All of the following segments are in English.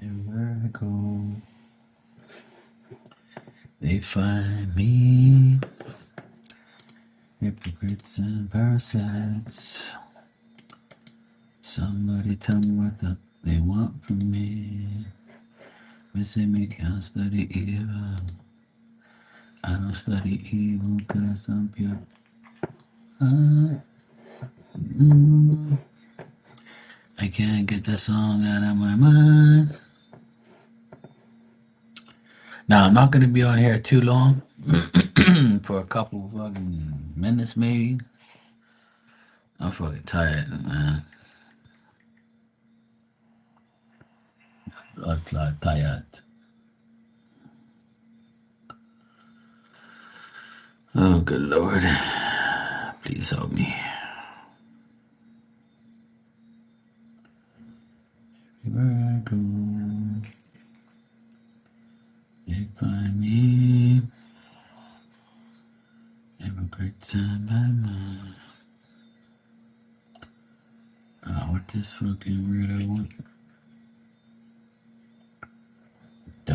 And where I go, they find me. Hypocrites and parasites. Somebody tell me what they want from me. Missing me can't study evil. I don't study evil cause I'm pure. I can't get that song out of my mind. Now, I'm not going to be on here too long. For a couple fucking minutes, maybe. I'm fucking tired, man. Blood clot tired. Oh, good Lord. Please help me. Everywhere I go, they find me. Have a great time by mine. What this fucking weirdo want? Duh.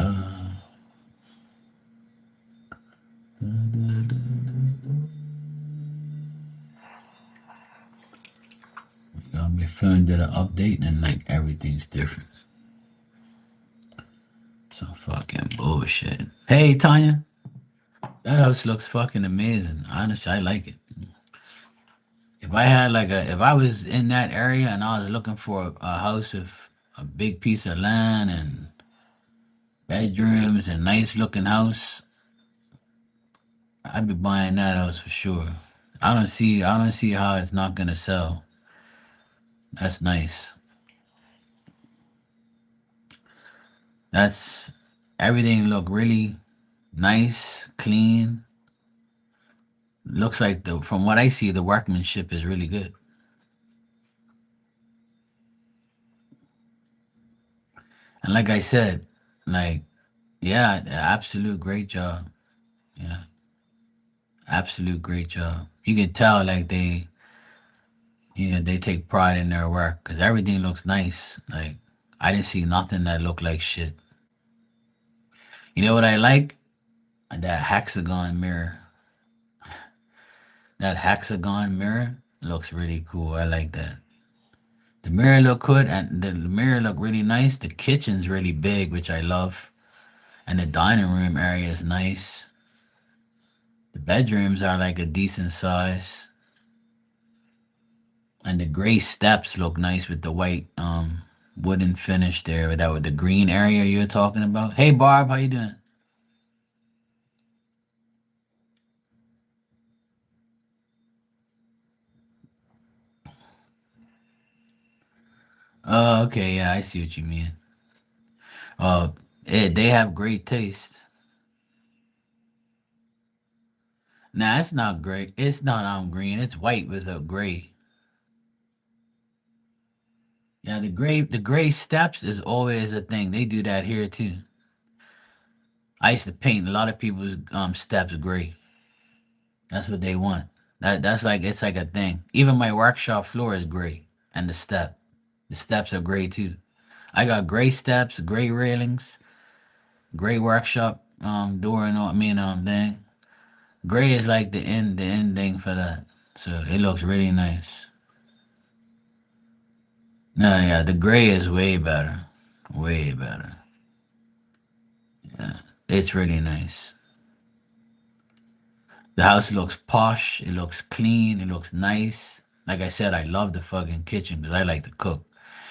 Da, da, da, da. My phone did an update and like everything's different. Some fucking bullshit. Hey Tanya, that house looks fucking amazing. Honestly, I like it. If I had if I was in that area and I was looking for a house with a big piece of land and bedrooms and nice looking house, I'd be buying that house for sure. I don't see how it's not gonna sell. That's nice. That's everything look really nice, clean. Looks like the from what I see, the workmanship is really good. And like I said, like yeah, absolute great job. Yeah, absolute great job. You can tell like they take pride in their work because everything looks nice. Like I didn't see nothing that looked like shit. You know what I like? That hexagon mirror. That hexagon mirror looks really cool. I like that. The mirror look good and the mirror look really nice. The kitchen's really big, which I love. And the dining room area is nice. The bedrooms are like a decent size. And the gray steps look nice with the white wooden finish there with that with the green area you're talking about. Hey Barb, how you doing? Oh, okay, yeah, I see what you mean. Uh, they have great taste. Nah, it's not gray. It's not green. It's white with a gray. Yeah, the gray steps is always a thing. They do that here too. I used to paint a lot of people's steps gray. That's what they want. That's like it's like a thing. Even my workshop floor is gray, and the steps are gray too. I got gray steps, gray railings, gray workshop door and all. I mean thing. Gray is like the end thing for that. So it looks really nice. No, yeah, the gray is way better, way better. Yeah, it's really nice. The house looks posh. It looks clean. It looks nice. Like I said, I love the fucking kitchen because I like to cook.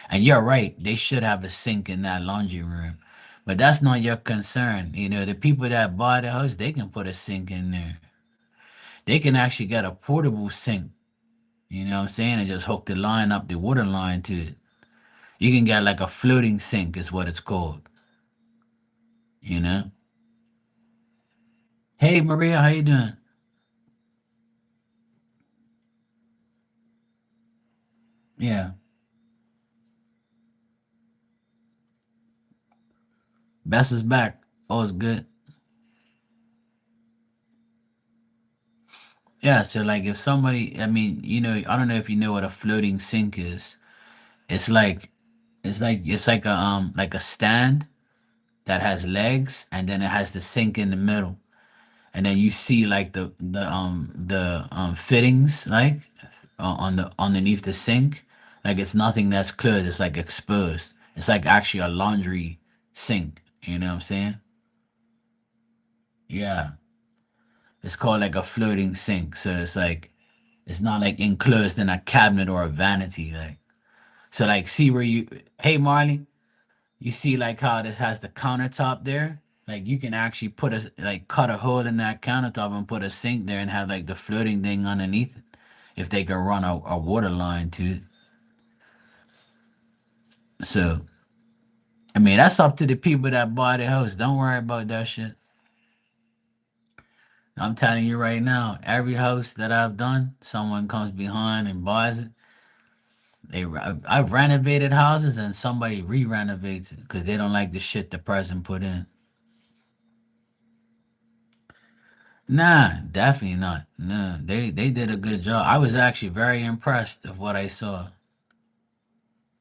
And you're right. They should have a sink in that laundry room. But that's not your concern. You know, the people that buy the house, they can put a sink in there. They can actually get a portable sink. You know what I'm saying? And just hook the line up, the water line to it. You can get like a floating sink, is what it's called. You know? Hey, Maria, how you doing? Yeah. Best is back. Oh, it's good. Yeah, so like if somebody, I mean, I don't know if you know what a floating sink is. It's like it's like a stand that has legs and then it has the sink in the middle. And then you see like the fittings like on the underneath the sink. Like it's nothing that's closed, it's like exposed. It's like actually a laundry sink, you know what I'm saying? Yeah. It's called like a floating sink. So it's like it's not like enclosed in a cabinet or a vanity. Like so like see where you hey Marley, you see like how it has the countertop there? Like you can actually put a like cut a hole in that countertop and put a sink there and have like the floating thing underneath it. If they can run a water line to it. So I mean that's up to the people that buy the house. Don't worry about that shit. I'm telling you right now, every house that I've done, someone comes behind and buys it. I've renovated houses and somebody re-renovates it because they don't like the shit the person put in. Nah, definitely not. No, they did a good job. I was actually very impressed of what I saw.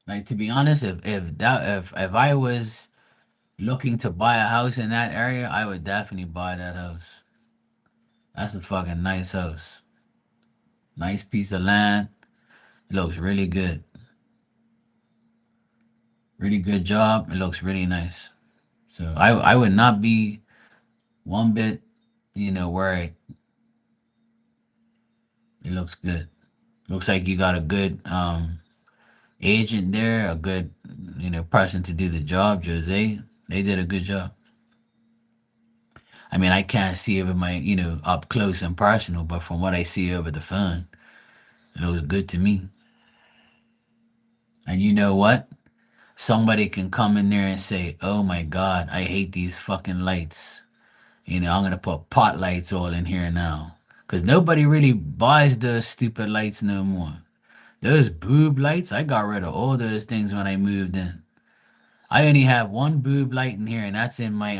Like to be honest, if I was looking to buy a house in that area, I would definitely buy that house. That's a fucking nice house. Nice piece of land. It looks really good. Really good job. It looks really nice. So I would not be one bit, worried. It looks good. Looks like you got a good agent there, a good person to do the job. Jose, they did a good job. I mean, I can't see it with my up close and personal, but from what I see over the phone, it looks good to me. And you know what? Somebody can come in there and say, "Oh my God, I hate these fucking lights." I'm gonna put pot lights all in here now, cause nobody really buys those stupid lights no more. Those boob lights, I got rid of all those things when I moved in. I only have one boob light in here, and that's in my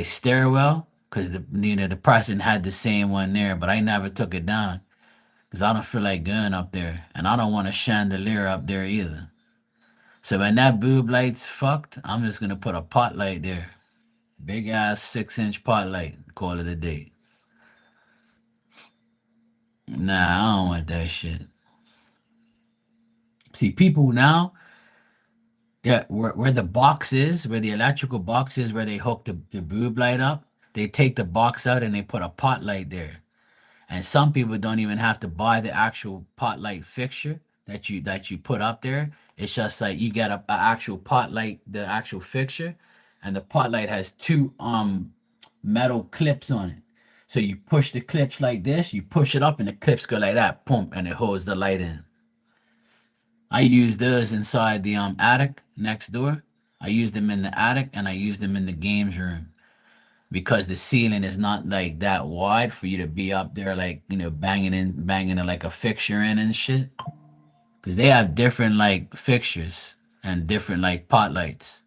stairwell, because the person had the same one there, but I never took it down because I don't feel like going up there, and I don't want a chandelier up there either. So when that boob light's fucked, I'm just gonna put a pot light there, big ass 6-inch pot light. Call it a day. Nah, I don't want that shit. See, people now, yeah, where the box is, where the electrical box is, where they hook the boob light up, they take the box out and they put a pot light there. And some people don't even have to buy the actual pot light fixture that you put up there. It's just like you get a actual pot light, the actual fixture, and the pot light has two metal clips on it. So you push the clips like this, you push it up, and the clips go like that, pump, and it holds the light in. I use those inside the attic next door. I use them in the attic and I use them in the games room because the ceiling is not like that wide for you to be up there like banging it like a fixture in and shit. Because they have different like fixtures and different like pot lights.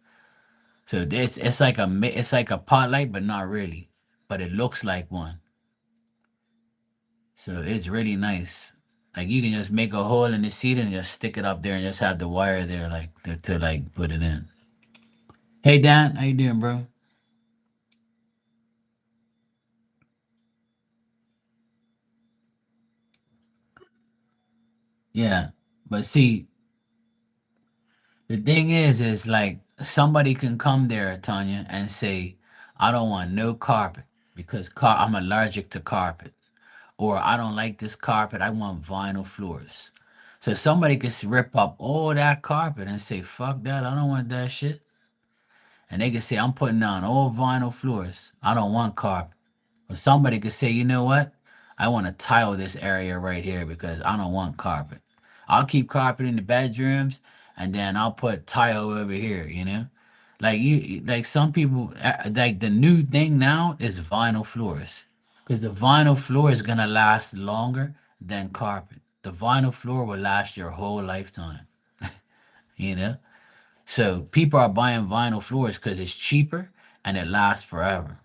So it's like a pot light, but not really. But it looks like one. So it's really nice. Like you can just make a hole in the seat and just stick it up there and just have the wire there like to like put it in. Hey Dan, how you doing, bro? Yeah. But see, the thing is like somebody can come there, Tanya, and say, I don't want no carpet because I'm allergic to carpet. Or I don't like this carpet, I want vinyl floors. So somebody could rip up all that carpet and say, fuck that, I don't want that shit. And they could say, I'm putting down all vinyl floors. I don't want carpet. Or somebody could say, you know what? I want to tile this area right here because I don't want carpet. I'll keep carpet in the bedrooms and then I'll put tile over here. Like some people, like the new thing now is vinyl floors because the vinyl floor is gonna last longer than carpet. The vinyl floor will last your whole lifetime, you know? So people are buying vinyl floors because it's cheaper and it lasts forever.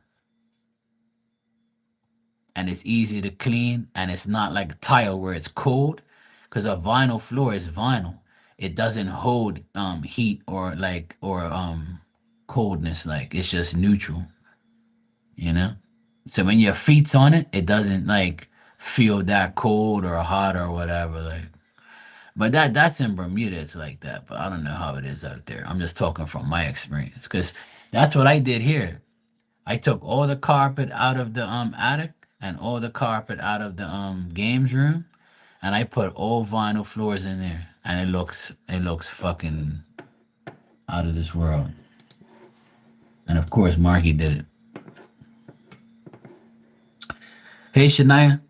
And it's easy to clean and it's not like tile where it's cold because a vinyl floor is vinyl. It doesn't hold heat or coldness, like it's just neutral, you know? So when your feet's on it, it doesn't like feel that cold or hot or whatever. Like, but that's in Bermuda, it's like that. But I don't know how it is out there. I'm just talking from my experience because that's what I did here. I took all the carpet out of the attic and all the carpet out of the games room, and I put all vinyl floors in there, and it looks fucking out of this world. And of course, Marky did it. Hey, Shania.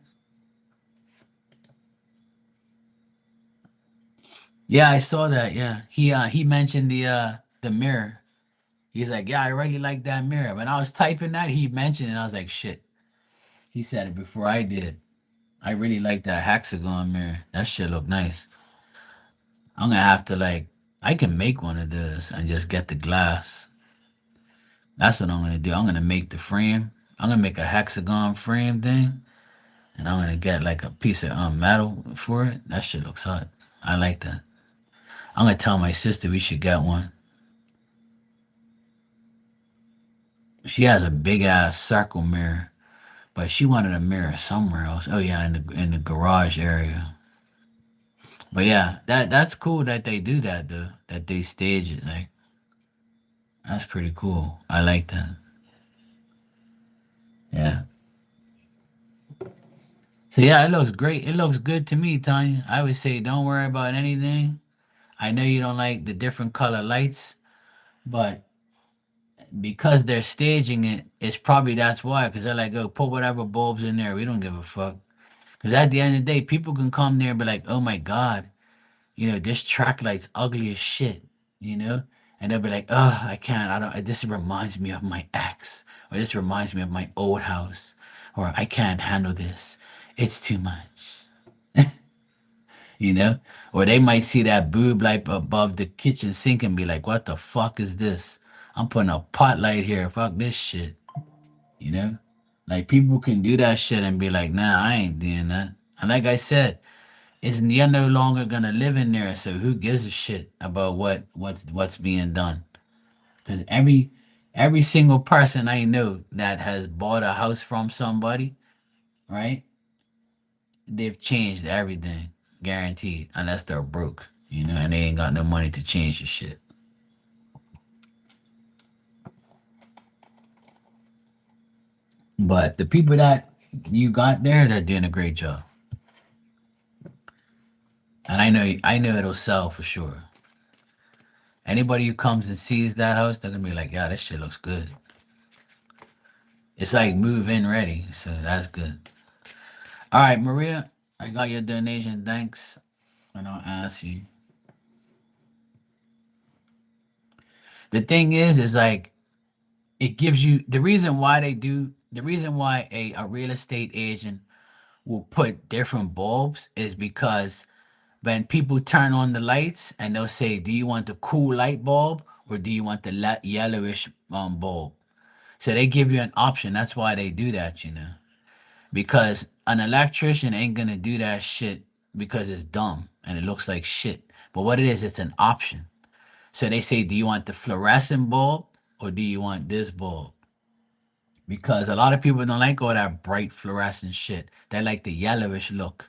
Yeah, I saw that. Yeah, he mentioned the mirror. He's like, yeah, I really like that mirror. When I was typing that, he mentioned it. And I was like, shit. He said it before I did. I really like that hexagon mirror. That shit look nice. I'm gonna have to like, I can make one of those and just get the glass. That's what I'm gonna do. I'm gonna make the frame. I'm gonna make a hexagon frame thing, and I'm gonna get like a piece of metal for it. That shit looks hot. I like that. I'm gonna tell my sister we should get one. She has a big ass circle mirror, but she wanted a mirror somewhere else. Oh yeah, in the garage area. But yeah, that's cool that they do that though. That they stage it. Like that's pretty cool. I like that. Yeah. So yeah, it looks great. It looks good to me, Tanya. I would say don't worry about anything. I know you don't like the different color lights, but because they're staging it, it's probably that's why. Because they're like, oh, put whatever bulbs in there. We don't give a fuck. Because at the end of the day, people can come there and be like, oh my god, this track light's ugly as shit, you know? And they'll be like, oh, I can't. I don't. This reminds me of my ex, or this reminds me of my old house, or I can't handle this. It's too much. you know? Or they might see that boob light above the kitchen sink and be like, what the fuck is this? I'm putting a pot light here. Fuck this shit. You know? Like people can do that shit and be like, nah, I ain't doing that. And like I said, it's you're no longer gonna live in there, so who gives a shit about what's being done? Because every single person I know that has bought a house from somebody, right? They've changed everything, guaranteed, unless they're broke, and they ain't got no money to change the shit. But the people that you got there, they're doing a great job, and I know it'll sell for sure. Anybody who comes and sees that house, they're gonna be like, "Yeah, this shit looks good." It's like move in ready, so that's good. All right, Maria, I got your donation. Thanks, and I'll ask you. The thing is like it gives you the reason why a real estate agent will put different bulbs is because when people turn on the lights and they'll say, "Do you want the cool light bulb or do you want the yellowish bulb?" So they give you an option. That's why they do that. Because an electrician ain't gonna do that shit because it's dumb and it looks like shit. But what it is, it's an option. So they say, "Do you want the fluorescent bulb or do you want this bulb?" Because a lot of people don't like all that bright fluorescent shit. They like the yellowish look.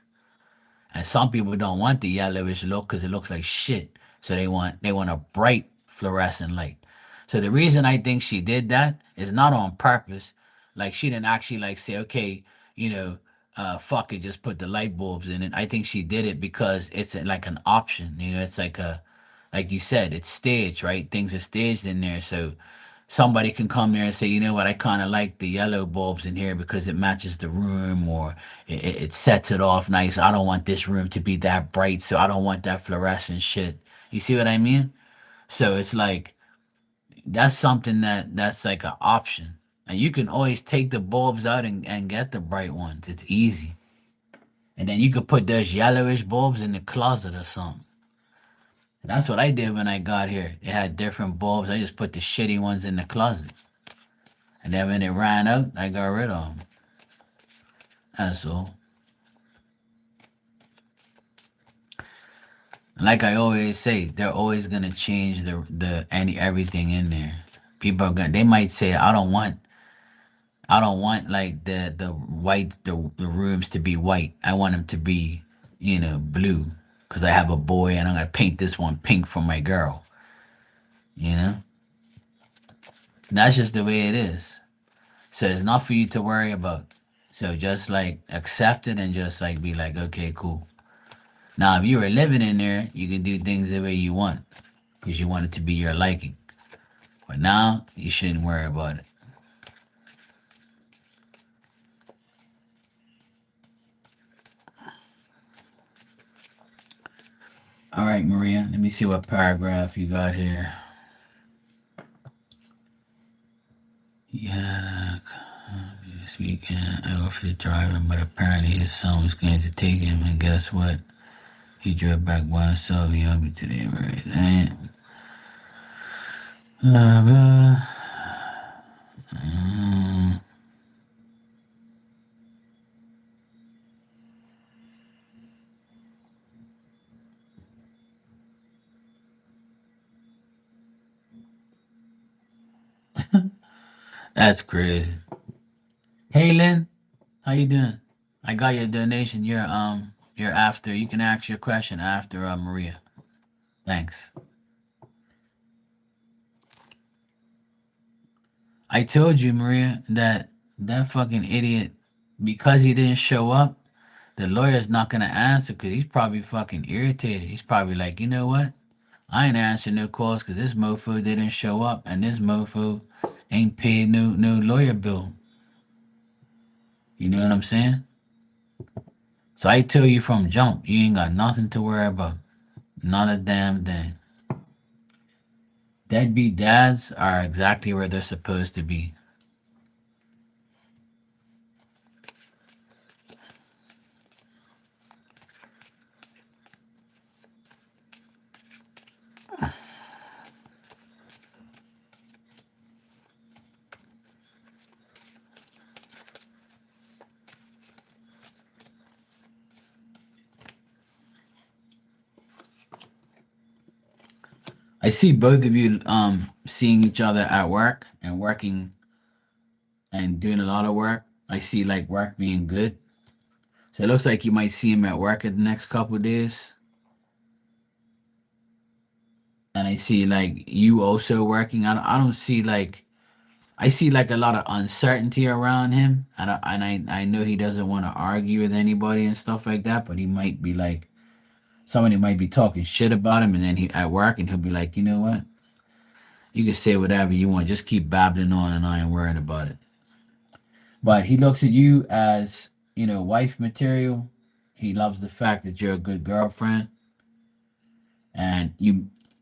And some people don't want the yellowish look because it looks like shit. So they want a bright fluorescent light. So the reason I think she did that is not on purpose. Like she didn't actually like say, okay, you know, fuck it, just put the light bulbs in it. I think she did it because it's like an option. It's like you said, it's staged, right? Things are staged in there. So somebody can come there and say, you know what, I kind of like the yellow bulbs in here because it matches the room or it sets it off nice. I don't want this room to be that bright, so I don't want that fluorescent shit. You see what I mean? So it's like that's something that's like an option. And you can always take the bulbs out and get the bright ones. It's easy. And then you could put those yellowish bulbs in the closet or something. That's what I did when I got here. They had different bulbs. I just put the shitty ones in the closet. And then when it ran out, I got rid of them. That's all. Like I always say, they're always gonna change the any everything in there. People are gonna they might say, I don't want like the white the rooms to be white. I want them to be, blue. Cause I have a boy and I'm gonna paint this one pink for my girl. You know? That's just the way it is. So it's not for you to worry about. So just like accept it and just like be like, okay, cool. Now if you were living in there, you can do things the way you want. Because you want it to be your liking. But now you shouldn't worry about it. All right, Maria, let me see what paragraph you got here. Yeah, this weekend I offered to drive him, but apparently his son was going to take him, and guess what? He drove back by himself. He helped me today, right? Blah, blah. Mm, that's crazy. Hey, Lynn, how you doing? I got your donation. You're after. You can ask your question after Maria. Thanks. I told you, Maria, that that fucking idiot, because he didn't show up, the lawyer's not gonna answer because he's probably fucking irritated. He's probably like, you know what? I ain't answering no calls because this mofo didn't show up, and this mofo ain't paid no lawyer bill. You know what I'm saying? So I tell you from jump, you ain't got nothing to worry about. Not a damn thing. Deadbeat dads are exactly where they're supposed to be. I see both of you seeing each other at work and working and doing a lot of work. I see like work being good. So it looks like you might see him at work in the next couple of days. And I see like you also working. I don't see like I see like a lot of uncertainty around him. And I know he doesn't want to argue with anybody and stuff like that, but he might be like somebody might be talking shit about him and then he at work and he'll be like, you know what? You can say whatever you want, just keep babbling on and I ain't worried about it. But he looks at you as, wife material. He loves the fact that you're a good girlfriend and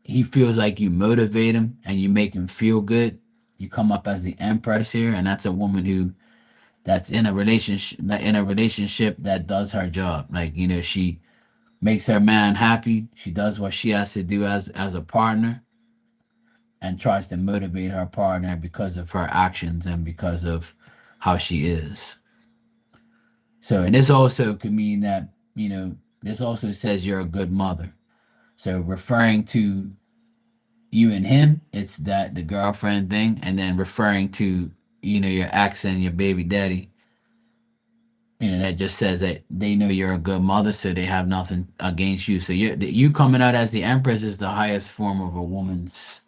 he feels like you motivate him and you make him feel good. You come up as the empress here, and that's a woman who that's in a relationship that does her job. Like, she makes her man happy. She does what she has to do as a partner and tries to motivate her partner because of her actions and because of how she is. So, and this also could mean that, this also says you're a good mother. So, referring to you and him, it's that the girlfriend thing, and then referring to, your ex and your baby daddy, that just says that they know you're a good mother, so they have nothing against you. So you coming out as the empress is the highest form of a woman's,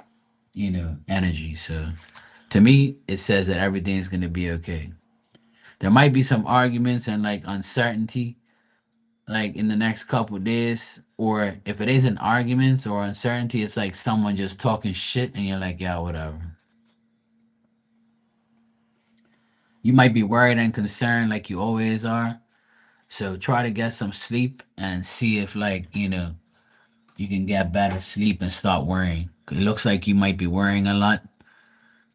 energy. So to me, it says that everything's gonna be okay. There might be some arguments and like uncertainty, like in the next couple days, or if it isn't arguments or uncertainty, it's like someone just talking shit, and you're like, yeah, whatever. You might be worried and concerned like you always are. So try to get some sleep and see if like, you can get better sleep and stop worrying. It looks like you might be worrying a lot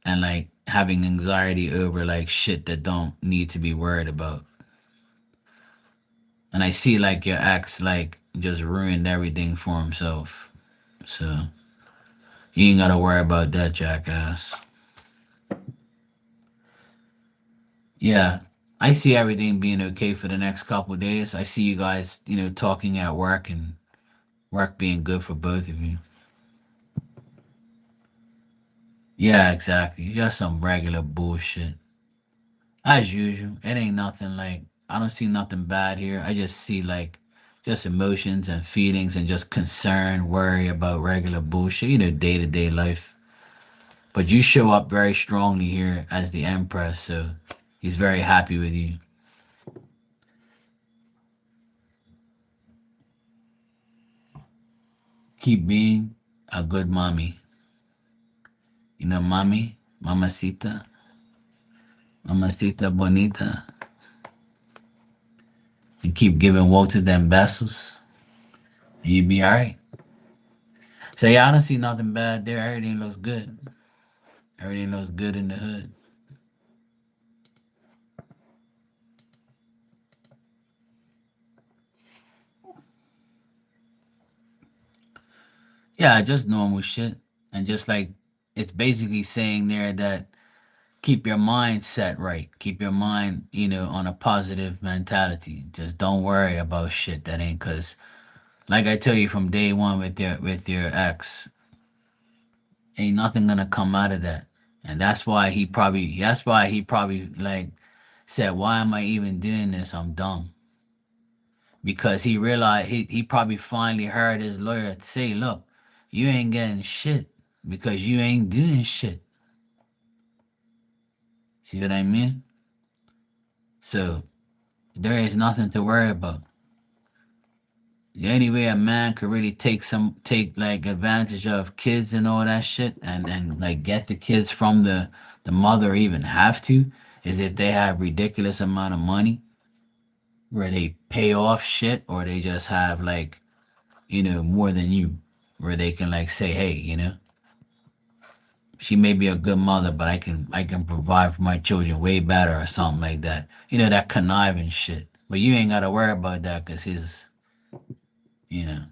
and like having anxiety over like shit that don't need to be worried about. And I see like your ex like just ruined everything for himself. So you ain't gotta worry about that, jackass. Yeah. I see everything being okay for the next couple of days. I see you guys, talking at work and work being good for both of you. Yeah, exactly. Just some regular bullshit. As usual. It ain't nothing like I don't see nothing bad here. I just see like just emotions and feelings and just concern, worry about regular bullshit, day to day life. But you show up very strongly here as the Empress, so he's very happy with you. Keep being a good mommy. Mommy, mamacita, mamacita bonita, and keep giving Walter them vessels, and you be all right. So yeah, I don't see nothing bad there. Everything looks good. Everything looks good in the hood. Yeah, just normal shit. And just like it's basically saying there that keep your mind set right. Keep your mind, on a positive mentality. Just don't worry about shit that ain't cause like I tell you from day one with your ex, ain't nothing gonna come out of that. And that's why he probably like said, why am I even doing this? I'm dumb. Because he realized he probably finally heard his lawyer say, look, you ain't getting shit because you ain't doing shit. See what I mean? So there is nothing to worry about. The only way a man could really take like advantage of kids and all that shit and like get the kids from the mother or even have to is if they have ridiculous amount of money where they pay off shit or they just have like, more than you where they can like say, hey, she may be a good mother, but I can provide for my children way better or something like that. That conniving shit. But you ain't gotta worry about that because you know,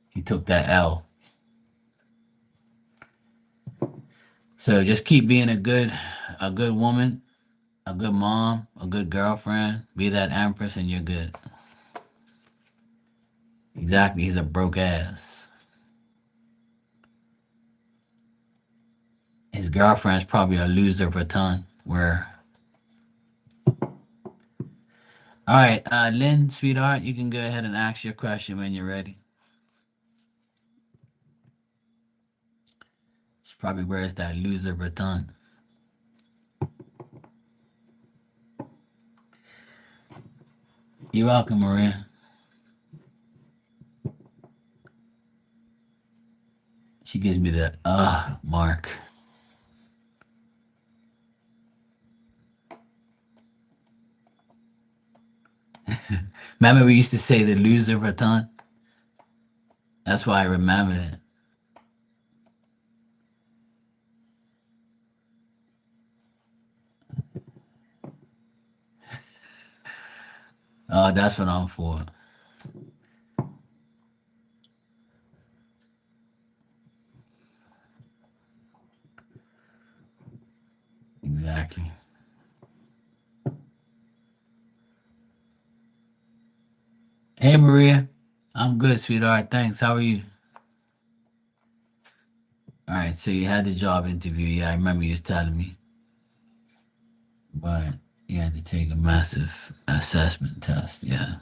he took that L. So just keep being a good woman, a good mom, a good girlfriend. Be that empress, and you're good. Exactly. He's a broke ass. His girlfriend's probably a loser for a ton. Where all right, Lynn, sweetheart, you can go ahead and ask your question when you're ready. She probably wears that loser baton. You're welcome, Maria. She gives me the mark. Remember we used to say the loser baton? That's why I remember it. Oh, that's what I'm for. Exactly. Hey, Maria. I'm good, sweetheart. Thanks. How are you? All right. So you had the job interview. Yeah, I remember you was telling me, but you had to take a massive assessment test. Yeah.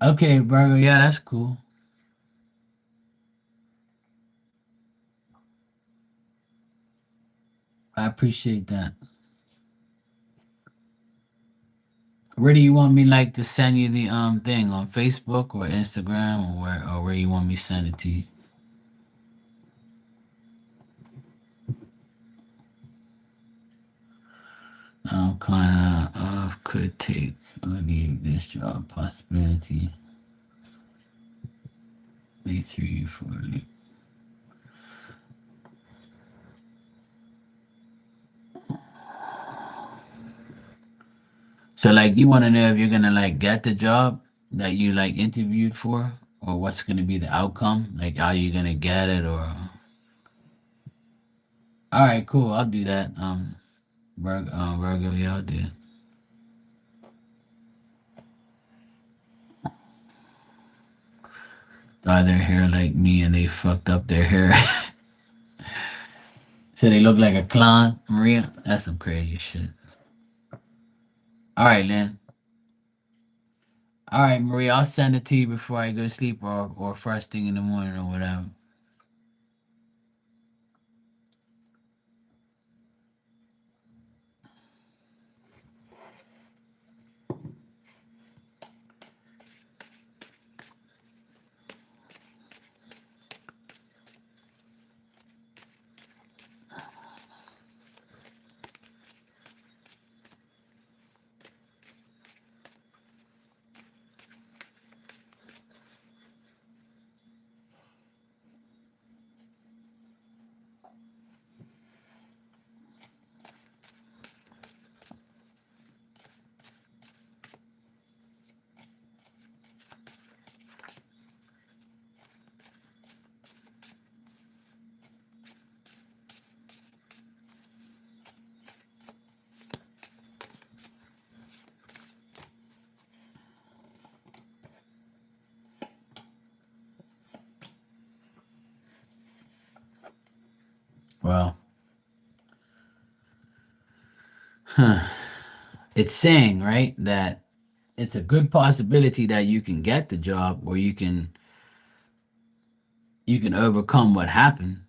Okay, Virgo. Yeah, that's cool. I appreciate that. Where do you want me like to send you the thing on Facebook or Instagram or where you want me to send it to you? Kind of could take or leave this job possibility. They threw you for a loop. So like you want to know if you're gonna like get the job that you like interviewed for, or what's gonna be the outcome? Like are you gonna get it or? All right, cool. I'll do that. Virgo, yeah, I'll do it. Dye their hair like me and they fucked up their hair. So they look like a clown, Maria. That's some crazy shit. All right, Lynn. All right, Maria. I'll send it to you before I go to sleep or first thing in the morning or whatever. Well, huh. It's saying right that it's a good possibility that you can get the job or you can overcome what happened.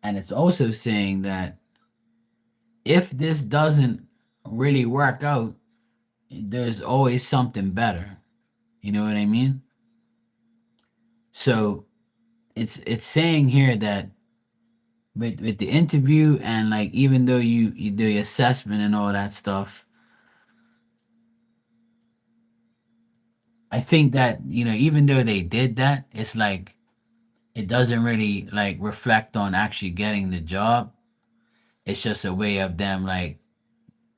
And it's also saying that if this doesn't really work out, there's always something better. You know what I mean? So it's saying here that with the interview and like even though you do your assessment and all that stuff, I think that even though they did that, it's like it doesn't really like reflect on actually getting the job. It's just a way of them like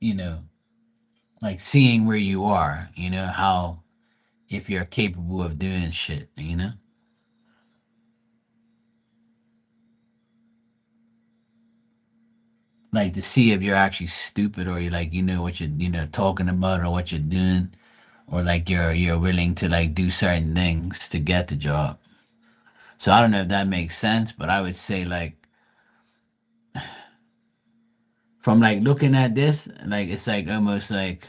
you know like seeing where you are, how if you're capable of doing shit. Like to see if you're actually stupid or you like what you're talking about or what you're doing or like you're willing to like do certain things to get the job. So I don't know if that makes sense, but I would say like from like looking at this, like it's like almost like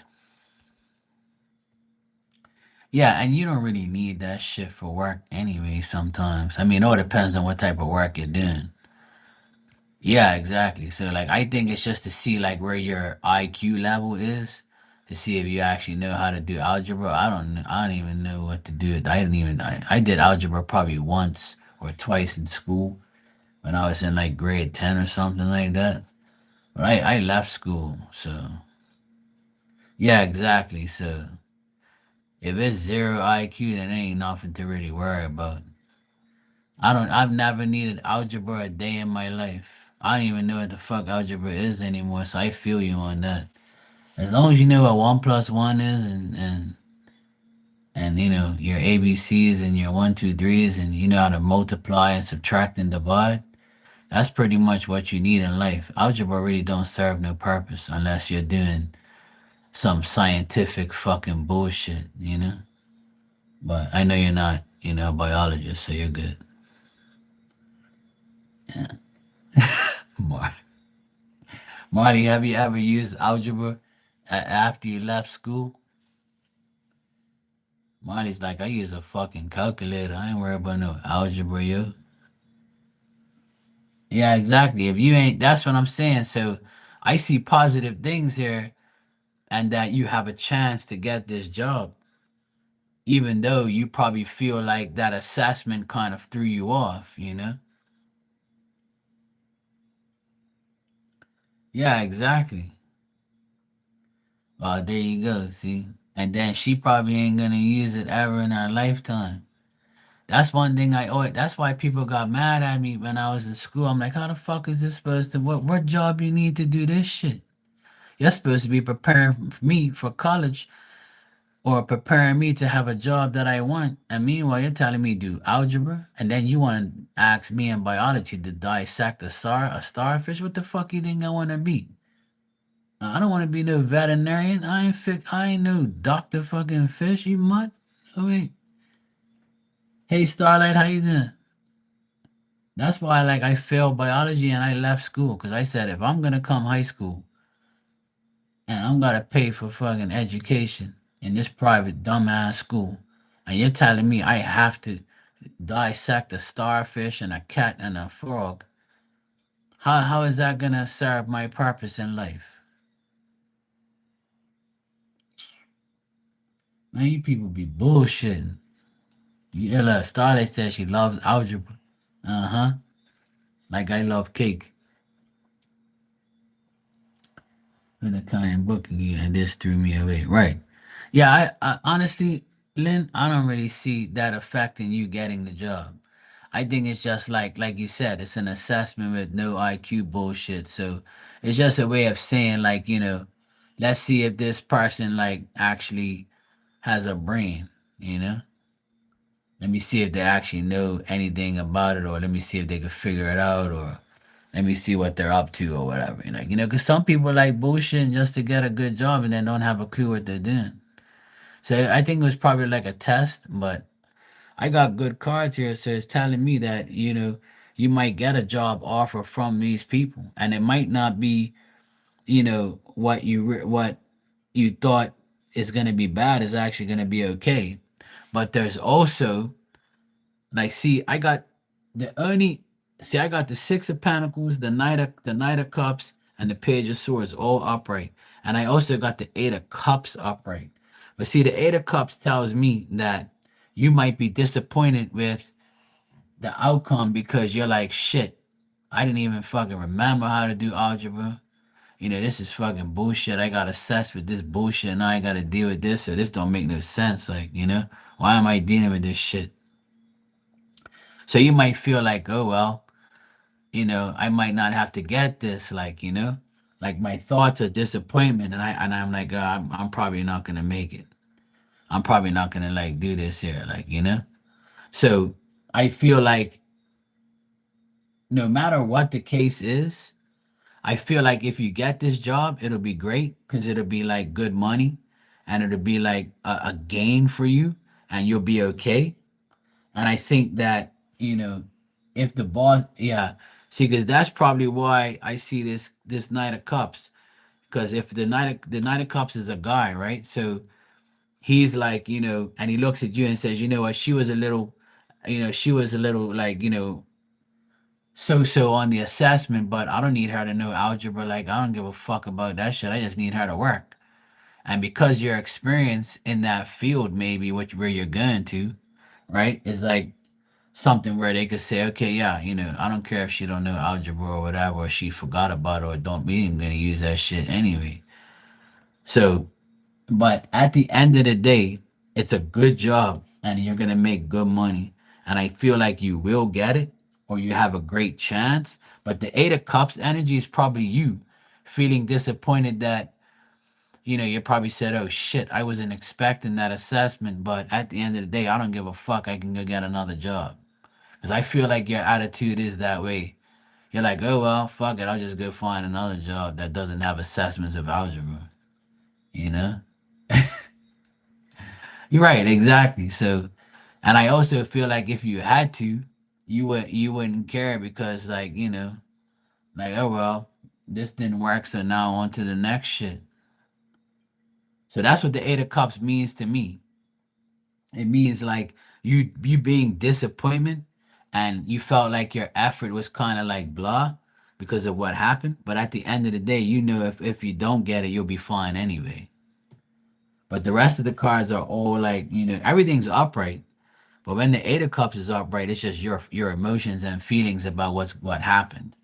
yeah, and you don't really need that shit for work anyway sometimes. I mean, it all depends on what type of work you're doing. Yeah, exactly. So like I think it's just to see like where your IQ level is to see if you actually know how to do algebra. I don't even know what to do. I did algebra probably once or twice in school when I was in like grade 10 or something like that. But I left school. So yeah, exactly. So if it's zero IQ, then it ain't nothing to really worry about. I've never needed algebra a day in my life. I don't even know what the fuck algebra is anymore, so I feel you on that. As long as you know what one plus one is and your ABCs and your one, two, threes and you know how to multiply and subtract and divide, that's pretty much what you need in life. Algebra really don't serve no purpose unless you're doing some scientific fucking bullshit. But I know you're not, a biologist, so you're good. Yeah. Mar- Marty, have you ever used algebra after you left school? Marty's like, I use a fucking calculator. I ain't worried about no algebra, yo. Yeah, exactly. If you ain't, that's what I'm saying. So I see positive things here, and that you have a chance to get this job, even though you probably feel like that assessment kind of threw you off, you know? Yeah, exactly. There you go, see? And then she probably ain't gonna use it ever in her lifetime. That's one thing I always, that's why people got mad at me when I was in school. I'm like, how the fuck is this supposed to, what job you need to do this shit? You're supposed to be preparing me for college or preparing me to have a job that I want. And meanwhile, you're telling me do algebra, and then you want to ask me in biology to dissect a starfish. What the fuck you think I want to be? I don't want to be no veterinarian. I ain't no doctor fucking fish. You mutt. Oh wait. Hey Starlight, how you doing? That's why like I failed biology and I left school because I said if I'm gonna come high school and I'm gonna pay for fucking education in this private dumbass school, and you're telling me I have to dissect a starfish and a cat and a frog, how is that gonna serve my purpose in life? Man, you people be bullshitting. Yeah, look, Starlight says she loves algebra. Uh-huh. Like I love cake. With a kind booking you, and this threw me away. Right. Yeah, I honestly, Lynn, I don't really see that affecting you getting the job. I think it's just like you said, it's an assessment with no IQ bullshit. So it's just a way of saying like, let's see if this person like actually has a brain, you know? Let me see if they actually know anything about it, or let me see if they can figure it out, or let me see what they're up to, or whatever. Because some people like bullshitting just to get a good job and then don't have a clue what they're doing. So I think it was probably like a test, but I got good cards here, so it's telling me that you might get a job offer from these people, and it might not be what you thought is going to be bad is actually going to be okay. But there's also like, I got the Six of Pentacles, the Knight of Cups, and the Page of Swords all upright, and I also got the Eight of Cups upright. But see, the Eight of Cups tells me that you might be disappointed with the outcome because you're like, shit, I didn't even fucking remember how to do algebra. This is fucking bullshit. I got obsessed with this bullshit, and now I got to deal with this. So this don't make no sense. Like, why am I dealing with this shit? So you might feel like, oh well, I might not have to get this, like my thoughts are disappointment, and I'm like, I'm probably not gonna make it. I'm probably not gonna like do this here, So I feel like no matter what the case is, I feel like if you get this job, it'll be great because it'll be like good money, and it'll be like a gain for you, and you'll be okay. And I think that, if the boss, yeah, see, because that's probably why I see this Knight of Cups. Because if the Knight of Cups is a guy, right? So he's like, and he looks at you and says, you know what, she was a little like, so on the assessment, but I don't need her to know algebra. Like, I don't give a fuck about that shit. I just need her to work. And because your experience in that field, maybe where you're going to, right, is like something where they could say, okay, yeah, I don't care if she don't know algebra or whatever, or she forgot about it, or don't be even gonna use that shit anyway. So, but at the end of the day, it's a good job and you're gonna make good money. And I feel like you will get it, or you have a great chance. But the Eight of Cups energy is probably you feeling disappointed that you probably said, oh shit, I wasn't expecting that assessment, but at the end of the day, I don't give a fuck. I can go get another job. Because I feel like your attitude is that way. You're like, oh, well, fuck it. I'll just go find another job that doesn't have assessments of algebra. You know? You're right, exactly. So, and I also feel like if you had to, you wouldn't care because, like, like, oh, well, this didn't work. So now on to the next shit. So that's what the Eight of Cups means to me. It means like you being disappointment, and you felt like your effort was kind of like blah. because of what happened. But at the end of the day, you know, if you don't get it, you'll be fine anyway. But the rest of the cards are all like, you know, everything's upright. But when the Eight of Cups is upright, it's just your emotions and feelings about what happened.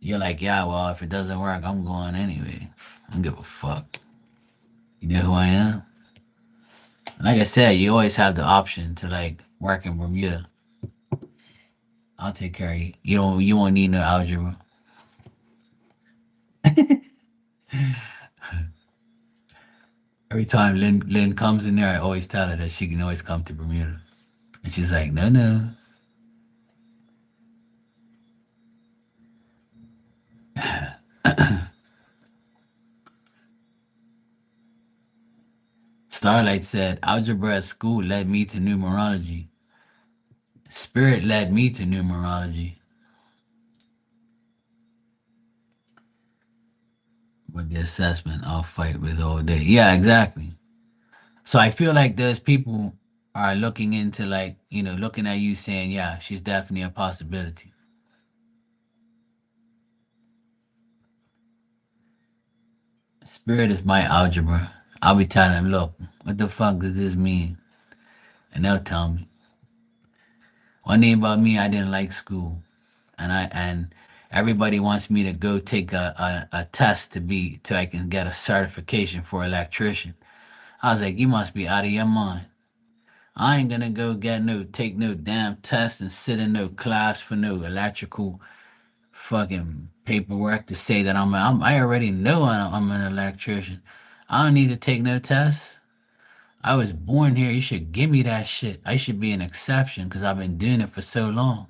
You're like, yeah, well, if it doesn't work, I'm going anyway. I don't give a fuck. You know who I am? Like I said, you always have the option to like work in Bermuda. I'll take care of you. You won't need no algebra. Every time Lynn comes in there, I always tell her that she can always come to Bermuda. And she's like, no, no. Starlight said, algebra at school led me to numerology. Spirit led me to numerology. With the assessment, I'll fight with all day. Yeah, exactly. So I feel like those people are looking into like, you know, looking at you saying, yeah, she's definitely a possibility. Spirit is my algebra. I'll be telling them, look, what the fuck does this mean? And they'll tell me. One thing about me, I didn't like school. And everybody wants me to go take a test to I can get a certification for electrician. I was like, you must be out of your mind. I ain't gonna go take no damn test and sit in no class for no electrical fucking paperwork to say that I already know I'm an electrician. I don't need to take no tests. I was born here. You should give me that shit. I should be an exception because I've been doing it for so long.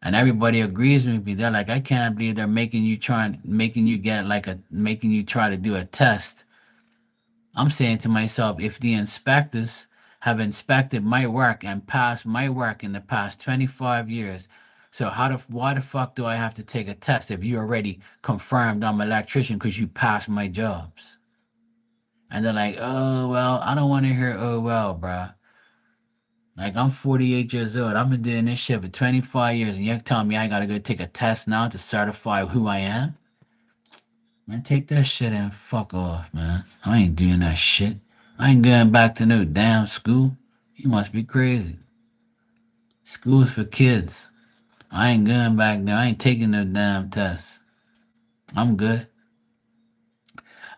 And everybody agrees with me. They're like, I can't believe they're making you get making you try to do a test. I'm saying to myself, if the inspectors have inspected my work and passed my work in the past 25 years, so why the fuck do I have to take a test if you already confirmed I'm an electrician because you passed my jobs? And they're like, oh well, I don't want to hear oh well, bruh. Like I'm 48 years old. I've been doing this shit for 25 years, and you're telling me I gotta go take a test now to certify who I am? Man, take that shit and fuck off, man. I ain't doing that shit. I ain't going back to no damn school. You must be crazy. School's for kids. I ain't going back there. I ain't taking no damn tests. I'm good.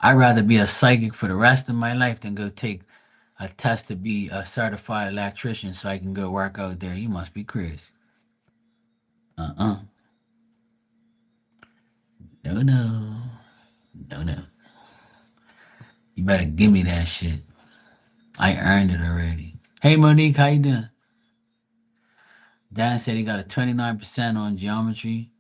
I'd rather be a psychic for the rest of my life than go take a test to be a certified electrician so I can go work out there. You must be crazy. Uh-uh. No, no. No, no. You better give me that shit. I earned it already. Hey, Monique, how you doing? Dan said he got a 29% on geometry,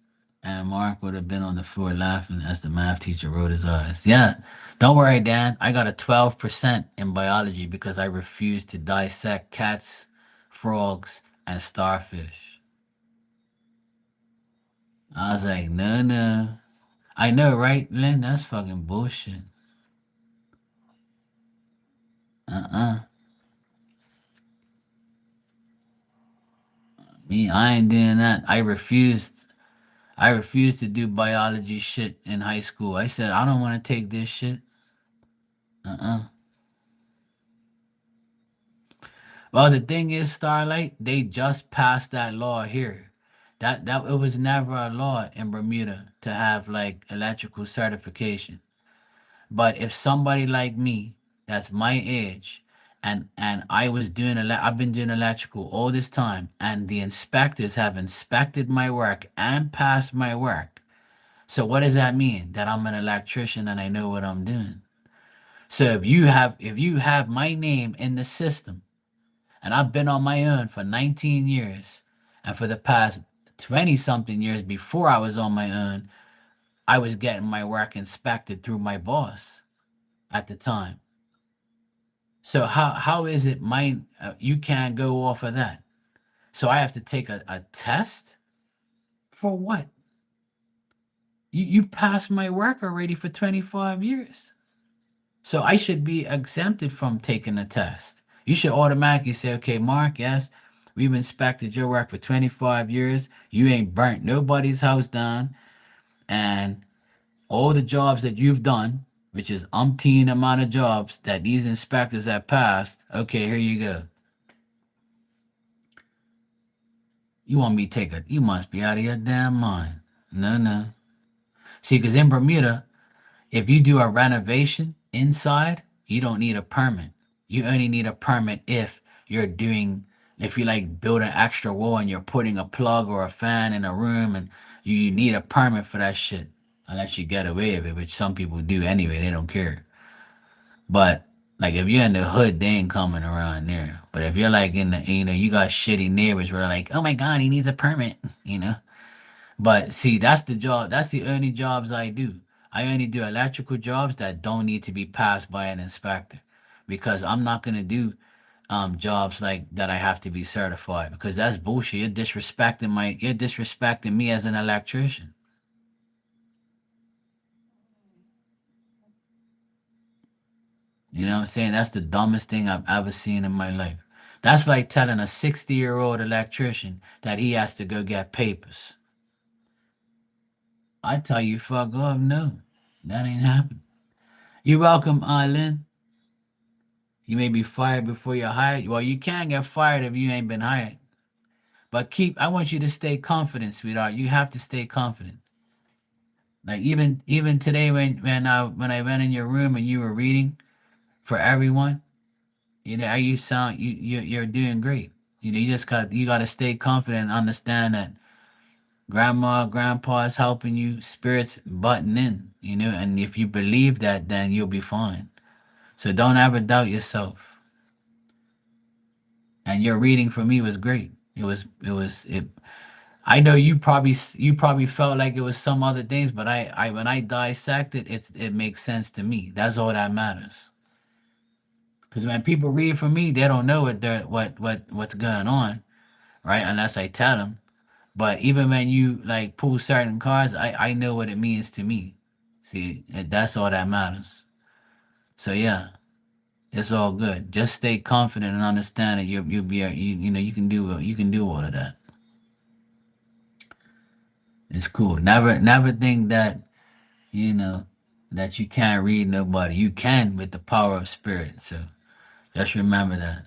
and Mark would have been on the floor laughing as the math teacher rolled his eyes. Yeah, don't worry, Dan. I got a 12% in biology because I refused to dissect cats, frogs, and starfish. I was like, no, no. I know, right, Lynn? That's fucking bullshit. Uh-uh. Me, I ain't doing that. I refused to do biology shit in high school. I said, I don't want to take this shit. Uh-uh. Well, the thing is, Starlight, they just passed that law here. That it was never a law in Bermuda to have like electrical certification. But if somebody like me, that's my age, and I've been doing electrical all this time, and the inspectors have inspected my work and passed my work. So what does that mean? That I'm an electrician and I know what I'm doing. So if you have my name in the system, and I've been on my own for 19 years, and for the past 20 something years before I was on my own, I was getting my work inspected through my boss at the time. So how is it mine? You can't go off of that. So I have to take a test for what? You passed my work already for 25 years. So I should be exempted from taking a test. You should automatically say, okay, Mark, yes, We've inspected your work for 25 years. You ain't burnt nobody's house down. And all the jobs that you've done, which is umpteen amount of jobs that these inspectors have passed, okay, here you go. You want me to take a, you must be out of your damn mind. No, no. See, because in Bermuda, if you do a renovation inside, you don't need a permit. You only need a permit if you're doing, if you like build an extra wall and you're putting a plug or a fan in a room and you need a permit for that shit. Unless you get away with it, which some people do anyway, they don't care. But like if you're in the hood, they ain't coming around there. But if you're like in the, you got shitty neighbors where like, oh my God, he needs a permit, you know? But see, that's the job. That's the only jobs I do. I only do electrical jobs that don't need to be passed by an inspector, because I'm not gonna do jobs like that. I have to be certified because that's bullshit. You're disrespecting me as an electrician. You know what I'm saying? That's the dumbest thing I've ever seen in my life. That's like telling a 60-year-old electrician that he has to go get papers. I tell you, fuck off. No, that ain't happening. You're welcome, Lynn. You may be fired before you're hired. Well, you can't get fired if you ain't been hired. But I want you to stay confident, sweetheart. You have to stay confident. Like even today when I went in your room and you were reading for everyone, you sound you're doing great. You got to stay confident and understand that grandma, grandpa is helping you, spirits button in, and if you believe that, then you'll be fine. So don't ever doubt yourself. And your reading for me was great. It. I know you probably felt like it was some other things, but I when I dissect it, it makes sense to me. That's all that matters. Because when people read for me, they don't know what's going on, right? Unless I tell them. But even when you like pull certain cards, I know what it means to me. See, that's all that matters. So yeah, it's all good. Just stay confident and understand that you'll be you can do all of that. It's cool. Never think that you know that you can't read nobody. You can with the power of spirit. So just remember that.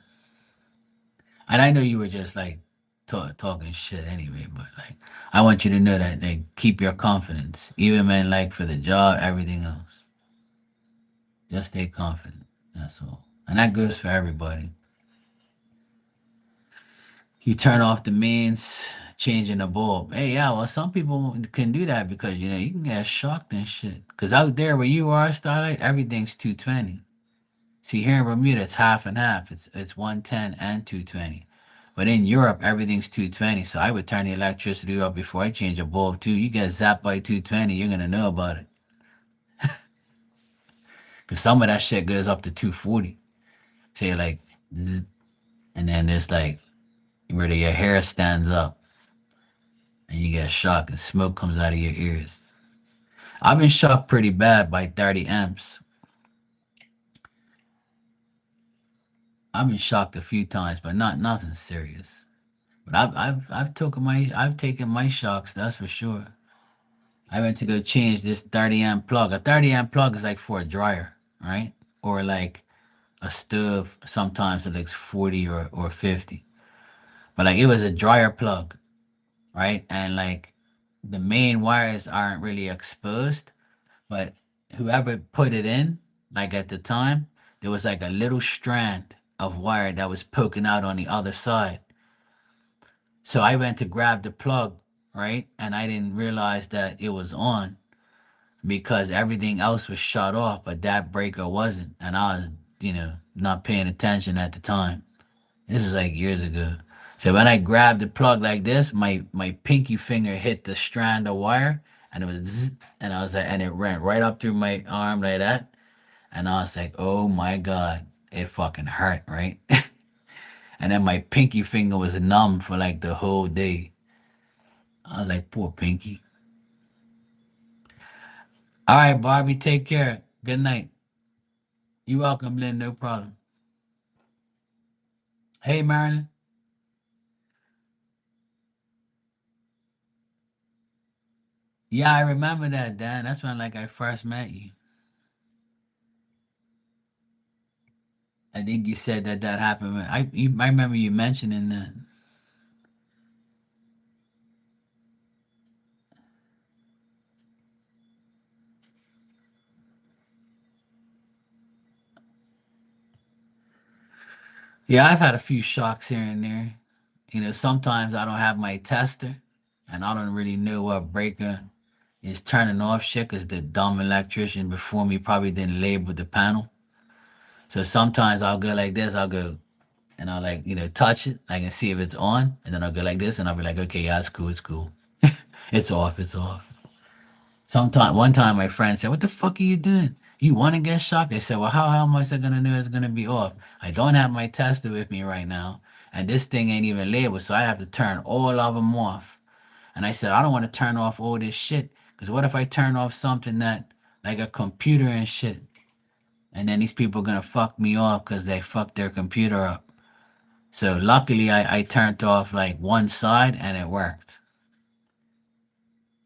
And I know you were just like talking shit anyway, but like I want you to know that like keep your confidence, even when like for the job, everything else. Just stay confident. That's all. And that goes for everybody. You turn off the mains, changing the bulb. Hey, yeah, well, some people can do that because you can get shocked and shit. Cause out there where you are, Starlight, everything's 220. See, here in Bermuda, it's half and half. It's 110 and 220. But in Europe, everything's 220. So I would turn the electricity up before I change a bulb too. You get zapped by 220, you're gonna know about it. Cause some of that shit goes up to 240. Say like, zzz, and then there's like where your hair stands up, and you get shocked, and smoke comes out of your ears. I've been shocked pretty bad by 30 amps. I've been shocked a few times, but not nothing serious. But I've taken my shocks, that's for sure. I went to go change this 30 amp plug. A 30 amp plug is like for a dryer, right? Or like a stove. Sometimes it looks 40 or 50. But like it was a dryer plug, right? And like the main wires aren't really exposed, but whoever put it in, like at the time, there was like a little strand of wire that was poking out on the other side. So I went to grab the plug, right? And I didn't realize that it was on because everything else was shut off, but that breaker wasn't. And I was, not paying attention at the time. This is like years ago. So when I grabbed the plug like this, my pinky finger hit the strand of wire, and it was zzz, and I was like, and it ran right up through my arm like that. And I was like, oh my God, it fucking hurt, right? And then my pinky finger was numb for like the whole day. I was like, poor pinky. All right, Barbie, take care. Good night. You welcome, Lynn. No problem. Hey, Marilyn. Yeah, I remember that, Dan. That's when like I first met you. I think you said that that happened. I remember you mentioning that. Yeah, I've had a few shocks here and there. Sometimes I don't have my tester, and I don't really know what breaker is turning off shit because the dumb electrician before me probably didn't label the panel. So sometimes I'll go like this. I'll go and I'll like touch it. I can see if it's on, and then I'll go like this, and I'll be like, okay, yeah, it's cool, it's cool. It's off, it's off. One time, my friend said, "What the fuck are you doing? You want to get shocked?" I said, "Well, how am I gonna know it's gonna be off? I don't have my tester with me right now, and this thing ain't even labeled, so I have to turn all of them off." And I said, "I don't want to turn off all this shit, because what if I turn off something that like a computer and shit, and then these people gonna fuck me off because they fucked their computer up." So luckily, I turned off like one side and it worked.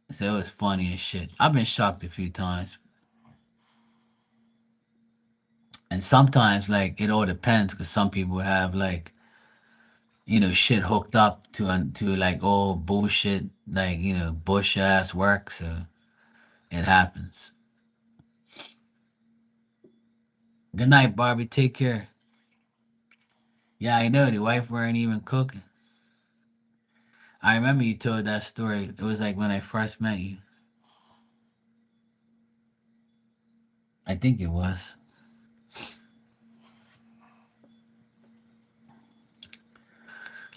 So it was funny as shit. I've been shocked a few times. And sometimes, like, it all depends because some people have, like, shit hooked up to like all bullshit, like, bush ass work. So it happens. Good night, Barbie. Take care. Yeah, I know. The wife weren't even cooking. I remember you told that story. It was like when I first met you. I think it was.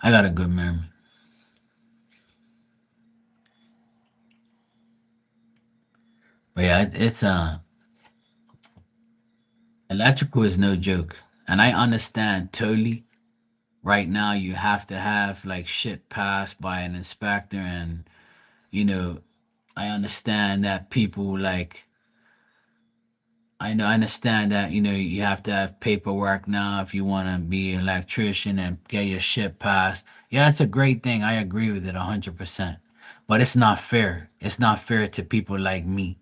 I got a good memory. But yeah, electrical is no joke. And I understand totally. Right now, you have to have like shit passed by an inspector, and you know, I understand that people like. I understand that you have to have paperwork now if you want to be an electrician and get your shit passed. Yeah, it's a great thing. I agree with it 100%. But it's not fair. It's not fair to people like me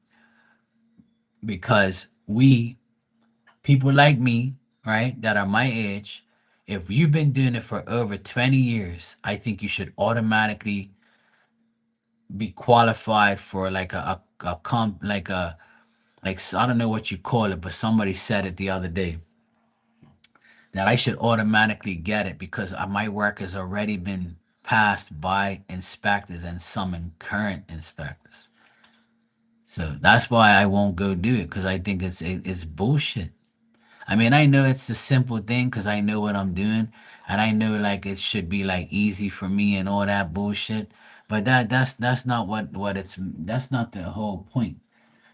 because people like me, right, that are my age, if you've been doing it for over 20 years, I think you should automatically be qualified for like a comp, like I don't know what you call it, but somebody said it the other day that I should automatically get it because my work has already been passed by inspectors and some in current inspectors. So that's why I won't go do it because I think it's bullshit. I mean, I know it's a simple thing because I know what I'm doing, and I know like it should be like easy for me and all that bullshit. But that's not that's not the whole point.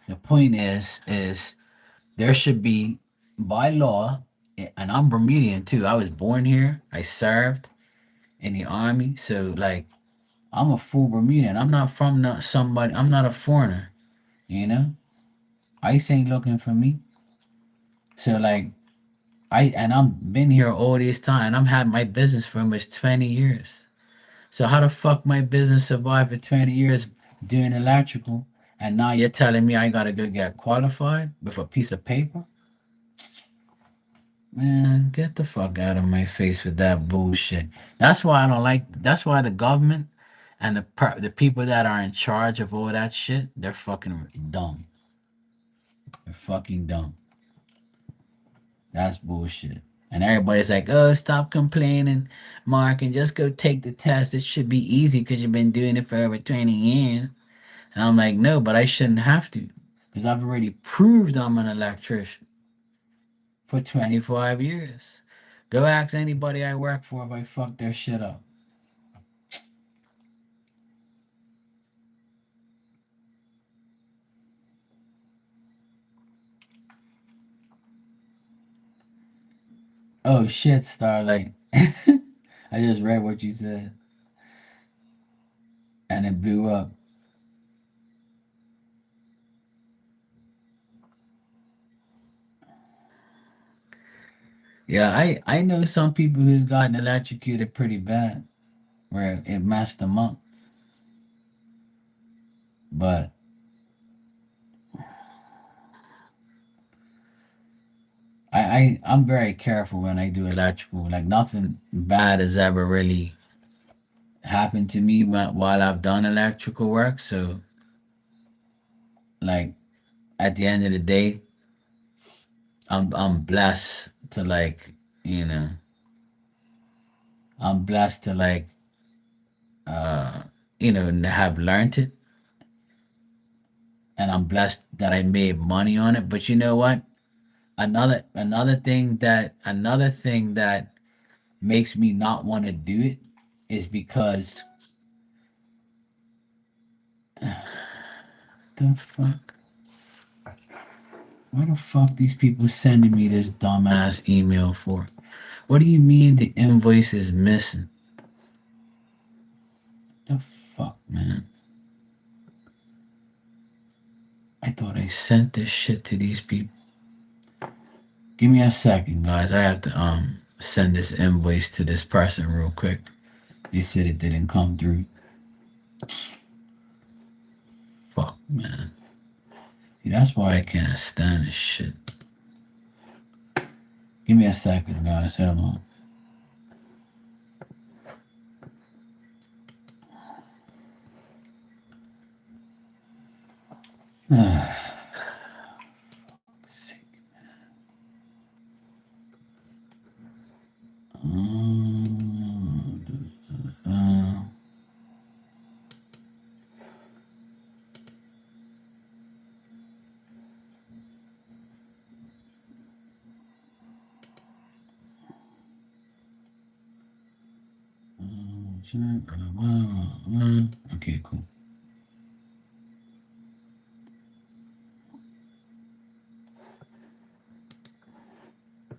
The point is there should be by law, and I'm Bermudian too. I was born here. I served in the army, so like I'm a full Bermudian. I'm not from not somebody. I'm not a foreigner. You know, ICE ain't looking for me. So like I'm been here all this time. I'm had my business for almost 20 years. So how the fuck my business survived for 20 years doing electrical, and now you're telling me I gotta go get qualified with a piece of paper? Man, get the fuck out of my face with that bullshit. That's why I don't like. That's why the government and the people that are in charge of all that shit, they're fucking dumb. They're fucking dumb. That's bullshit. And everybody's like, "Oh, stop complaining, Mark, and just go take the test. It should be easy because you've been doing it for over 20 years." And I'm like, "No, but I shouldn't have to because I've already proved I'm an electrician for 25 years. Go ask anybody I work for if I fucked their shit up." Oh shit, Starlight. I just read what you said and it blew up. Yeah, I know some people who's gotten electrocuted pretty bad where it messed them up. But I'm very careful when I do electrical. Like nothing bad has ever really happened to me while I've done electrical work. So like at the end of the day, I'm blessed to like, you know, I'm blessed to like uh have learned it, and I'm blessed that I made money on it. But you know what? Another thing that makes me not want to do it is because the fuck? Why the fuck these people sending me this dumbass email for? What do you mean the invoice is missing? The fuck, man? I thought I sent this shit to these people. Give me a second, guys. I have to send this invoice to this person real quick. They said it didn't come through. Fuck, man. Yeah, that's why I can't stand this shit. Give me a second, guys. Hold on. Okay, cool.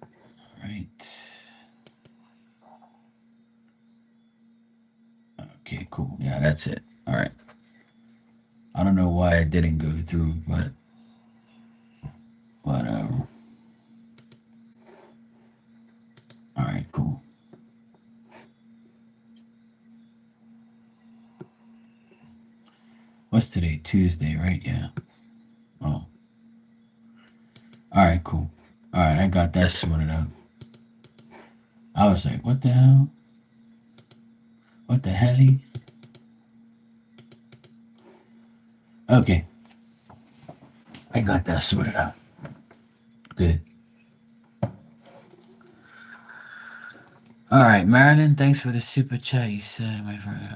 All right. Okay, cool. Yeah, that's it. All right. I don't know why it didn't go through, but whatever. All right, cool. What's today? Tuesday, right? Yeah. Oh. All right, cool. All right, I got that sorted out. I was like, what the hell? What the hell? Okay. I got that sorted out. Good. All right, Marilyn, thanks for the super chat. You said, my friend.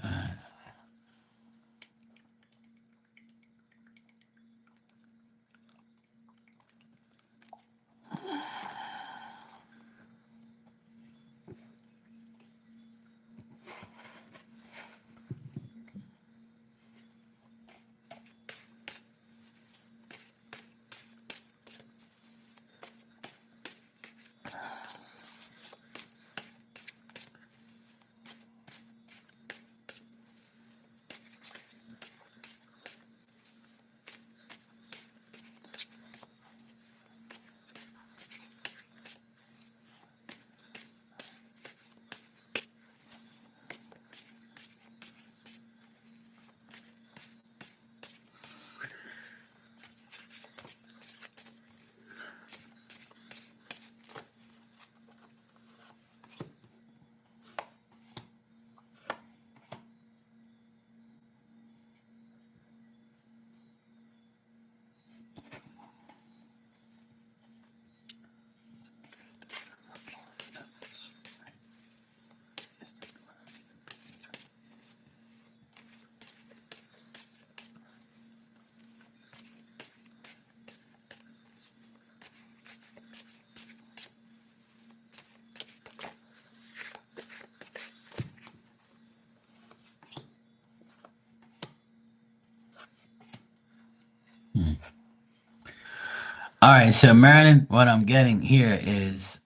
All right, so Marilyn, what I'm getting here is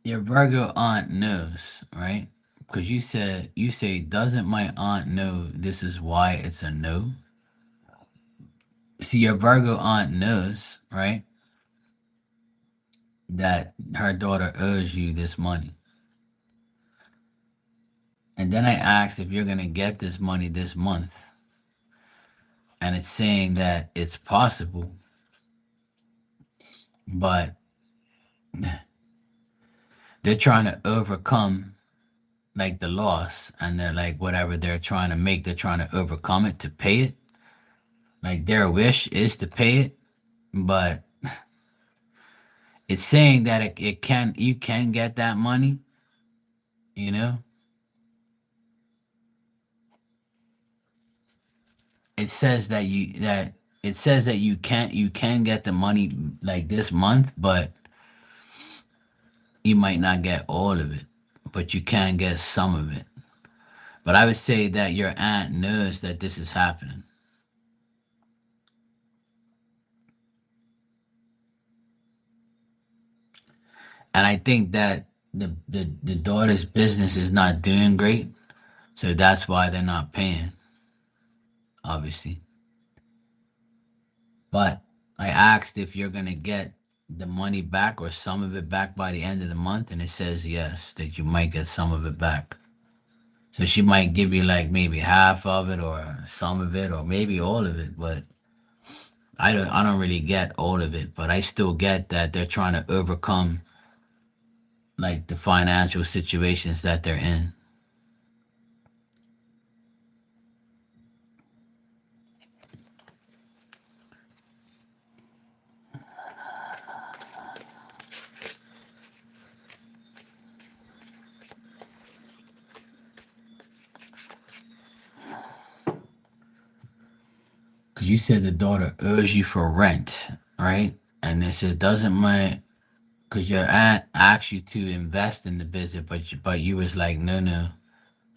your Virgo aunt knows, right? Because you say, doesn't my aunt know this is why it's a no? See, your Virgo aunt knows, right, that her daughter owes you this money. And then I asked if you're gonna get this money this month. and it's saying that it's possible, but they're trying to overcome like the loss, and they're like whatever they're trying to make, they're trying to overcome it to pay it. Like their wish is to pay it, but it's saying that it can you can get that money, you know. It says that you can get the money like this month, but you might not get all of it, but you can get some of it. But I would say that your aunt knows that this is happening. And I think that the daughter's business is not doing great, so that's why they're not paying, obviously. But I asked if you're gonna get the money back or some of it back by the end of the month, and it says yes, that you might get some of it back. So she might give you like maybe half of it or some of it or maybe all of it, but I don't really get all of it, but I still get that they're trying to overcome like the financial situations that they're in. Cause you said the daughter owes you for rent, right? And it said doesn't my cause your aunt asked you to invest in the business, but you was like, no, no,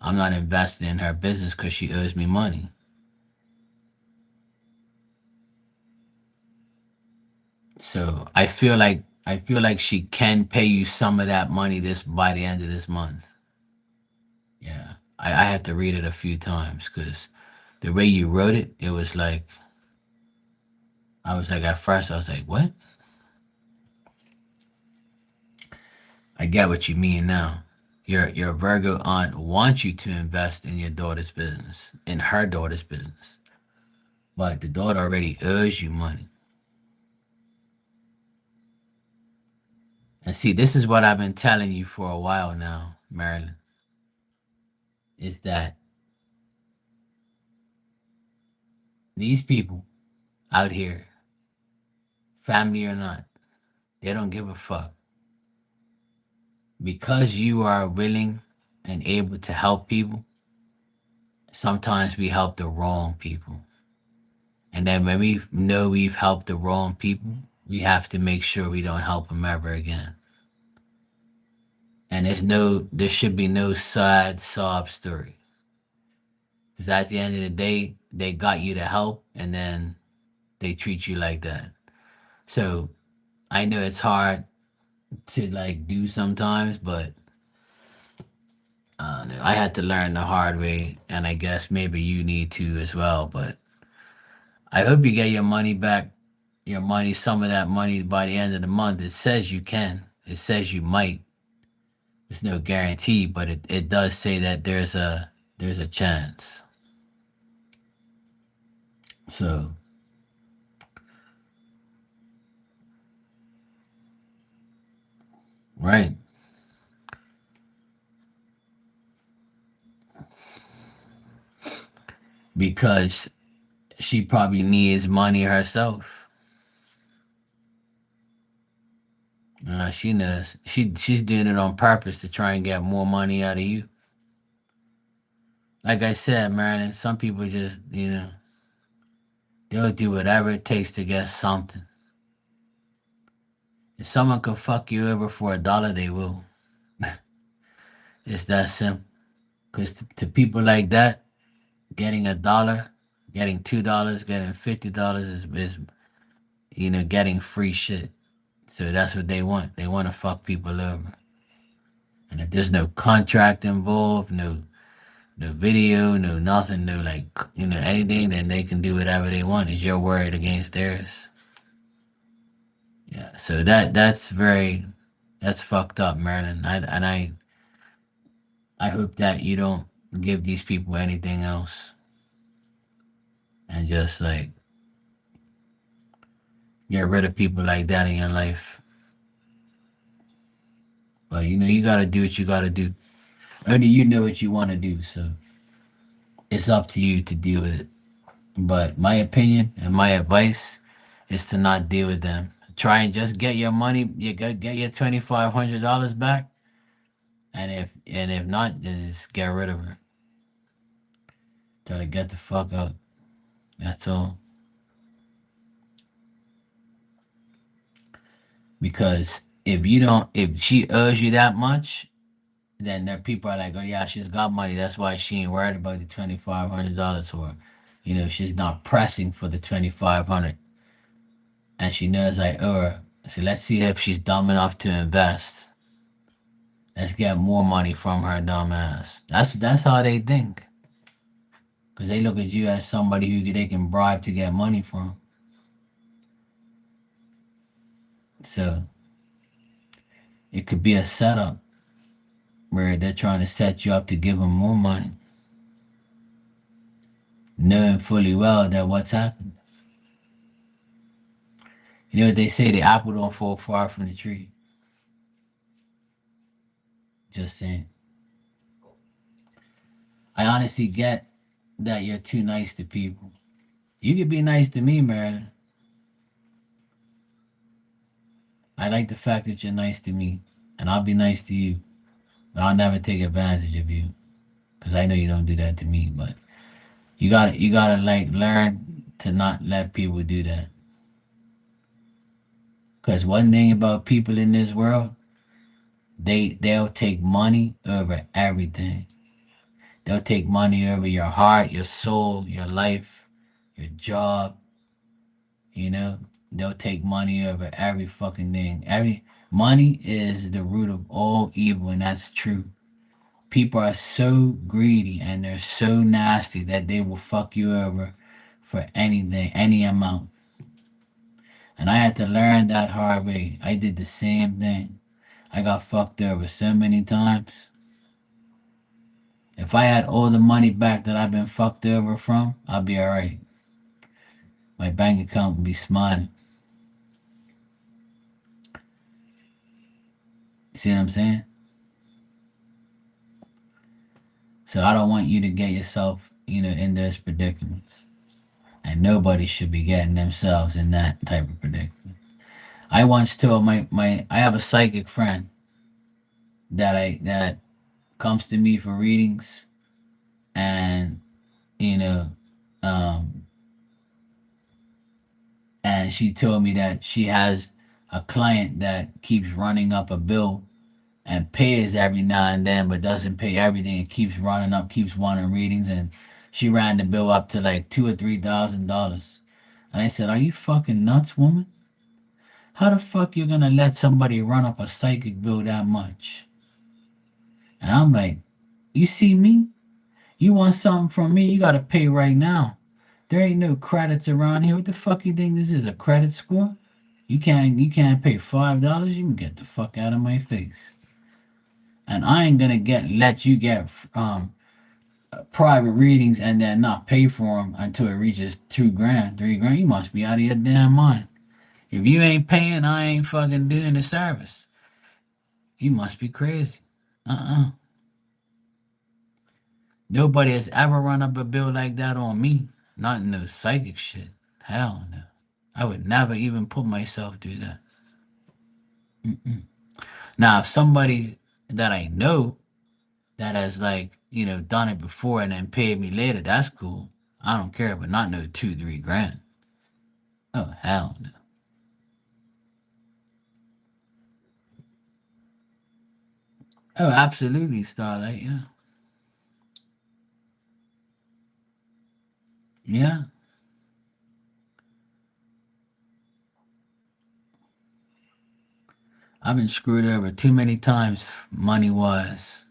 I'm not investing in her business because she owes me money. So I feel like she can pay you some of that money this by the end of this month. Yeah, I had to read it a few times because the way you wrote it, it was like I was like at first I was like, what? I get what you mean now. Your Virgo aunt wants you to invest in your daughter's business, in her daughter's business, but the daughter already owes you money. And see, this is what I've been telling you for a while now, Marilyn, is that these people out here, family or not, they don't give a fuck. Because you are willing and able to help people, sometimes we help the wrong people. And then when we know we've helped the wrong people, we have to make sure we don't help them ever again. And there should be no sad sob story. Because at the end of the day, they got you to help and then they treat you like that. So I know it's hard to like do sometimes, but I don't know. I had to learn the hard way, and I guess maybe you need to as well. But I hope you get your money back, your money, some of that money by the end of the month. It says you can. It says you might. There's no guarantee, but it does say that there's a chance. So right, because she probably needs money herself. She knows she's doing it on purpose to try and get more money out of you. Like I said, Marilyn, some people just they'll do whatever it takes to get something. If someone can fuck you over for $1, they will. It's that simple. Because to people like that, getting $1, getting $2, getting $50 is getting free shit. So that's what they want. They want to fuck people over. And if there's no contract involved, no video, no nothing, no like anything, then they can do whatever they want. It's your word against theirs. Yeah. So that's fucked up, Marilyn. I hope that you don't give these people anything else. and just like get rid of people like that in your life. But you know, you gotta do what you gotta do. Only you know what you want to do, so it's up to you to deal with it. But my opinion and my advice is to not deal with them. Try and just get your money. You get your $2,500 back, and if not, then just get rid of her. Try to get the fuck out. That's all. Because if she owes you that much, then there people are like, oh yeah, she's got money. That's why she ain't worried about the $2,500, or she's not pressing for the 2,500, and she knows I owe her. So let's see if she's dumb enough to invest. Let's get more money from her dumb ass. That's how they think, because they look at you as somebody who they can bribe to get money from. So it could be a setup where they're trying to set you up to give them more money, knowing fully well that what's happened. You know what they say? The apple don't fall far from the tree. Just saying. I honestly get that you're too nice to people. You could be nice to me, Marilyn. I like the fact that you're nice to me, and I'll be nice to you. But I'll never take advantage of you, because I know you don't do that to me. But you gotta like learn to not let people do that. Because one thing about people in this world, they'll take money over everything. They'll take money over your heart, your soul, your life, your job. You know, they'll take money over every fucking thing. Every money is the root of all evil, and that's true. People are so greedy and they're so nasty that they will fuck you over for anything, any amount. And I had to learn that hard way. I did the same thing. I got fucked over so many times. If I had all the money back that I've been fucked over from, I'd be alright. My bank account would be smiling. See what I'm saying? So I don't want you to get yourself, in those predicaments. And nobody should be getting themselves in that type of predicament. I once told I have a psychic friend that comes to me for readings, and you know, um, and she told me that she has a client that keeps running up a bill and pays every now and then, but doesn't pay everything. It keeps running up, keeps wanting readings, and she ran the bill up to like $2,000 or $3,000. And I said, "Are you fucking nuts, woman? How the fuck you gonna let somebody run up a psychic bill that much?" And I'm like, "You see me? You want something from me? You gotta pay right now. There ain't no credits around here. What the fuck you think this is? A credit score? You can't pay $5. You can get the fuck out of my face." And I ain't gonna let you get private readings and then not pay for them until it reaches 2 grand, 3 grand. You must be out of your damn mind. If you ain't paying, I ain't fucking doing the service. You must be crazy. Uh-uh. Nobody has ever run up a bill like that on me. Not in no psychic shit. Hell no. I would never even put myself through that. Mm-mm. Now, if somebody that I know that has like, done it before and then paid me later, that's cool. I don't care, but not no 2, 3 grand. Oh hell no. Oh, absolutely, Starlight. Yeah, yeah. I've been screwed over too many times, money wise.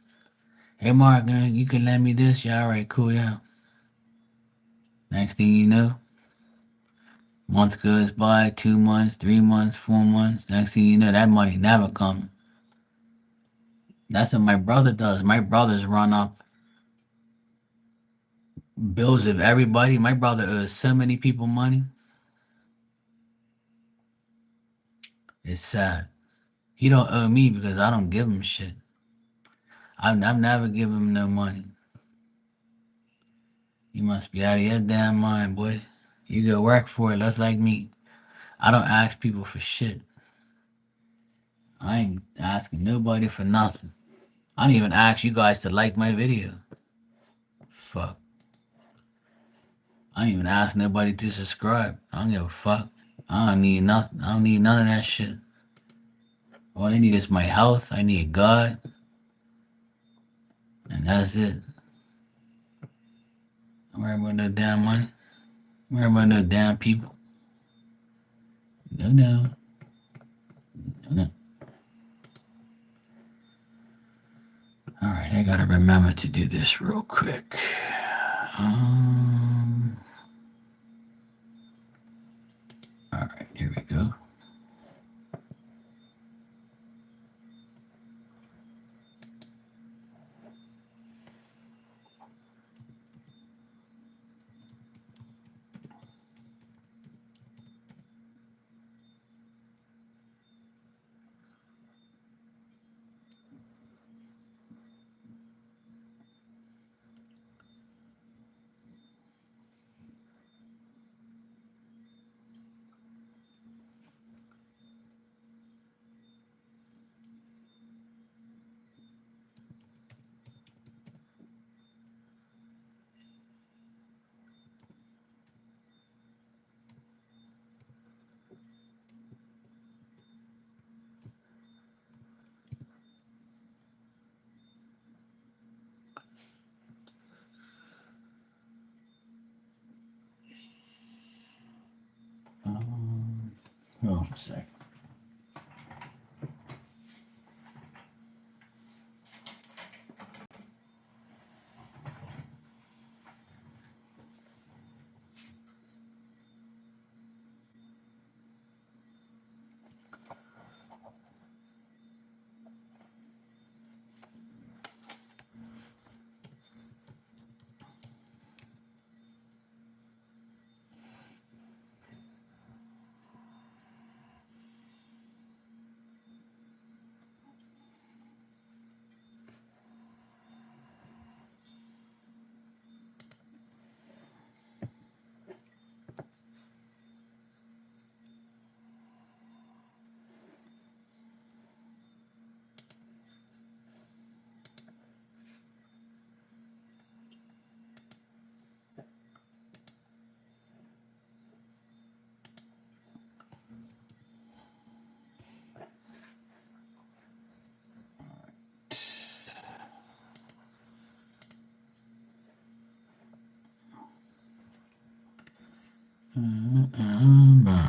Hey, Mark, you can lend me this? Yeah, all right, cool, yeah. Next thing you know, month goes by, 2 months, 3 months, 4 months. Next thing you know, that money never comes. That's what my brother does. My brothers run up bills of everybody. My brother owes so many people money. It's sad. He don't owe me because I don't give him shit. I've never given him no money. You must be out of your damn mind, boy. You go work for it. That's like me. I don't ask people for shit. I ain't asking nobody for nothing. I don't even ask you guys to like my video. Fuck. I don't even ask nobody to subscribe. I don't give a fuck. I don't need nothing. I don't need none of that shit. All I need is my health. I need God. And that's it. I'm worried about no damn money. I'm worried about no damn people. No, no. No, no. Alright, I gotta remember to do this real quick. Um. Alright, here we go. Hold on a second.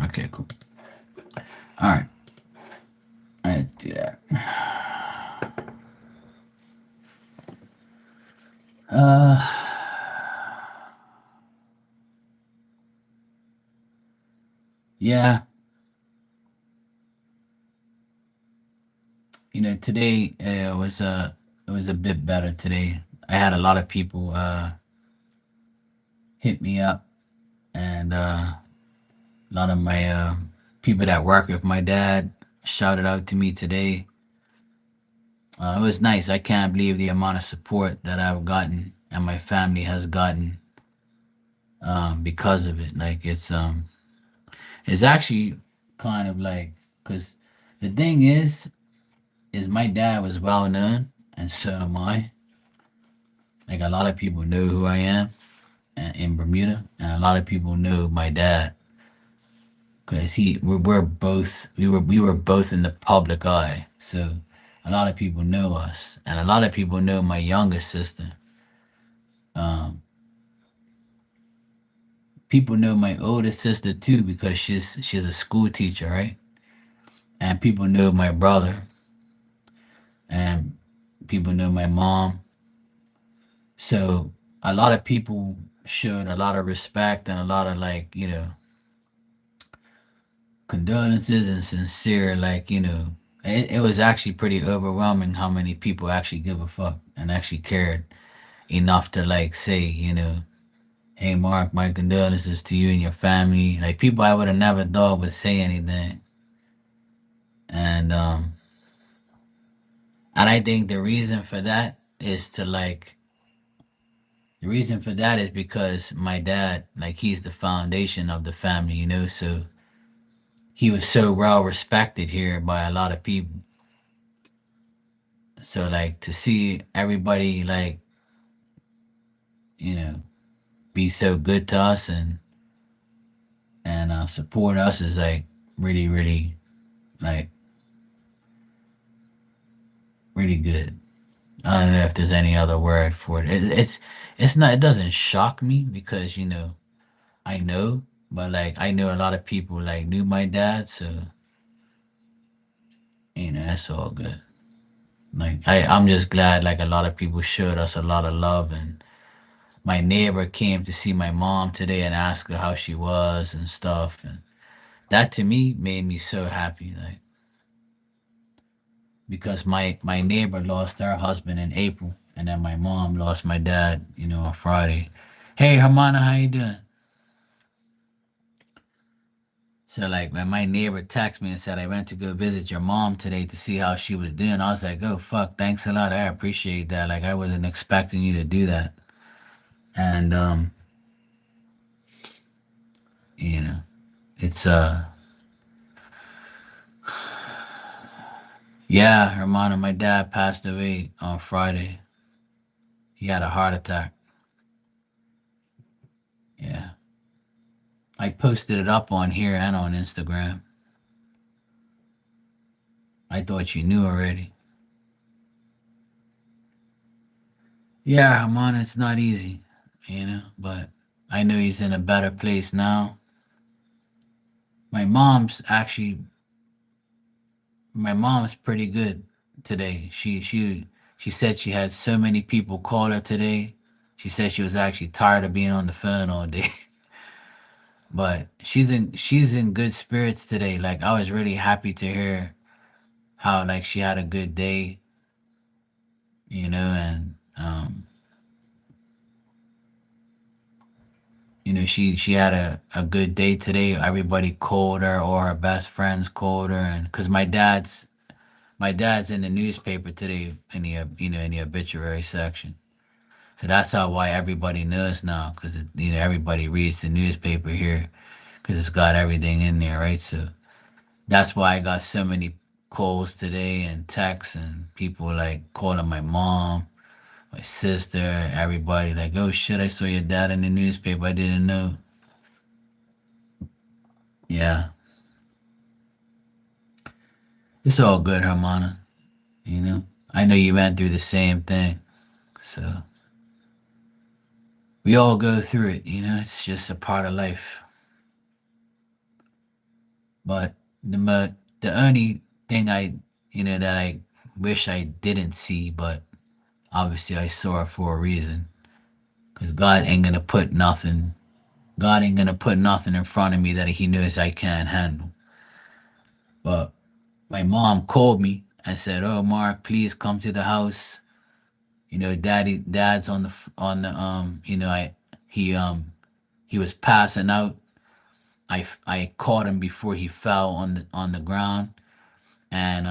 Okay, cool. All right. I had to do that. Uh, yeah. Today it was a bit better today. I had a lot of people hit me up, and a lot of my people that work with my dad shouted out to me today. It was nice. I can't believe the amount of support that I've gotten and my family has gotten because of it. Like it's actually kind of like because the thing is my dad was well known and so am I. Like a lot of people know who I am in Bermuda, and a lot of people know my dad because we're both we were both in the public eye. So a lot of people know us, and a lot of people know my youngest sister. Um, People know my oldest sister too because she's a school teacher, right? And people know my brother, and people know my mom. So a lot of people showed a lot of respect and a lot of like condolences and sincere it was actually pretty overwhelming how many people actually give a fuck and actually cared enough to like say. Hey Mark, my condolences to you and your family. Like people I would have never thought would say anything. And I think the reason for that is because my dad, like he's the foundation of the family, so he was so well respected here by a lot of people. So like to see everybody like, you know, be so good to us and support us is like really, really like really good. I don't know if there's any other word for it. It's not. It doesn't shock me because I know, but like I know a lot of people like knew my dad, so that's all good. Like I'm just glad like a lot of people showed us a lot of love, and my neighbor came to see my mom today and asked her how she was and stuff, and that to me made me so happy, like because my neighbor lost her husband in April, and then my mom lost my dad, on Friday. Hey, Hermana, how you doing? So like when my neighbor texted me and said I went to go visit your mom today to see how she was doing, I was like, oh fuck, thanks a lot. I appreciate that. Like I wasn't expecting you to do that. And you know, it's yeah, Hermana, my dad passed away on Friday. He had a heart attack. Yeah. I posted it up on here and on Instagram. I thought you knew already. Yeah, Hermana, it's not easy, but I know he's in a better place now. My mom's actually My mom's pretty good today. She said she had so many people call her today. She said she was actually tired of being on the phone all day. But she's in good spirits today. Like I was really happy to hear how like she had a good day, and she had a good day today. Everybody called her, or her best friends called her, and because my dad's in the newspaper today in the in the obituary section. So that's how why everybody knows now, because everybody reads the newspaper here, because it's got everything in there, right? So that's why I got so many calls today and texts and people like calling my mom, my sister, everybody like, oh shit, I saw your dad in the newspaper. I didn't know. Yeah, it's all good, Hermana. I know you went through the same thing, so we all go through it. It's just a part of life. But the only thing that I wish I didn't see, but obviously I saw it for a reason. Because God ain't gonna put nothing in front of me that He knows I can't handle. But my mom called me and said, "Oh, Mark, please come to the house. Dad's on the I he was passing out. I caught him before he fell on the ground, and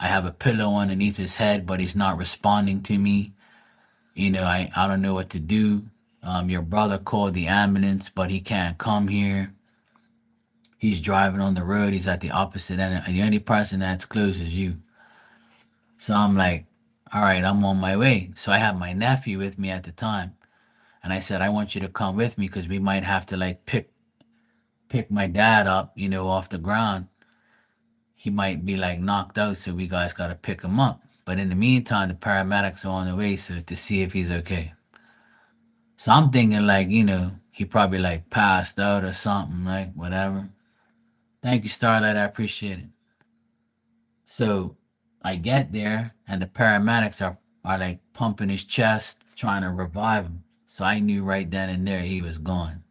I have a pillow underneath his head, but he's not responding to me. I don't know what to do. Your brother called the ambulance, but he can't come here. He's driving on the road. He's at the opposite end. And the only person that's close is you." So I'm like, all right, I'm on my way. So I have my nephew with me at the time. And I said, I want you to come with me because we might have to like pick my dad up, off the ground. He might be like knocked out, so we guys got to pick him up. But in the meantime, the paramedics are on the way, so to see if he's okay. So I'm thinking like, he probably like passed out or something, like whatever. Thank you, Starlight. I appreciate it. So I get there, and the paramedics are like pumping his chest, trying to revive him. So I knew right then and there he was gone.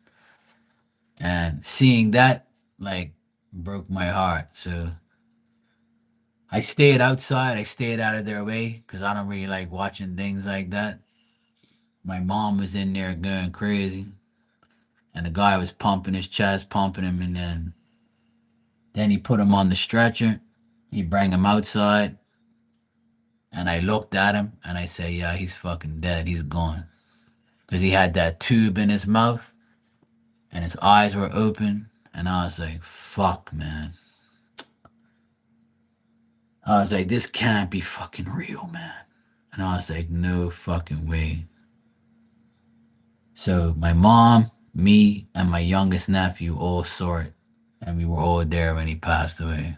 And seeing that like broke my heart. So I stayed outside. I stayed out of their way because I don't really like watching things like that. My mom was in there going crazy. and the guy was pumping his chest, pumping him, and then he put him on the stretcher. He bring him outside, and I looked at him, and I said, "Yeah, he's fucking dead. He's gone." Because he had that tube in his mouth, and his eyes were open, and I was like, "Fuck, man." I was like, "This can't be fucking real, man." And I was like, "No fucking way." So my mom, me, and my youngest nephew all saw it, and we were all there when he passed away.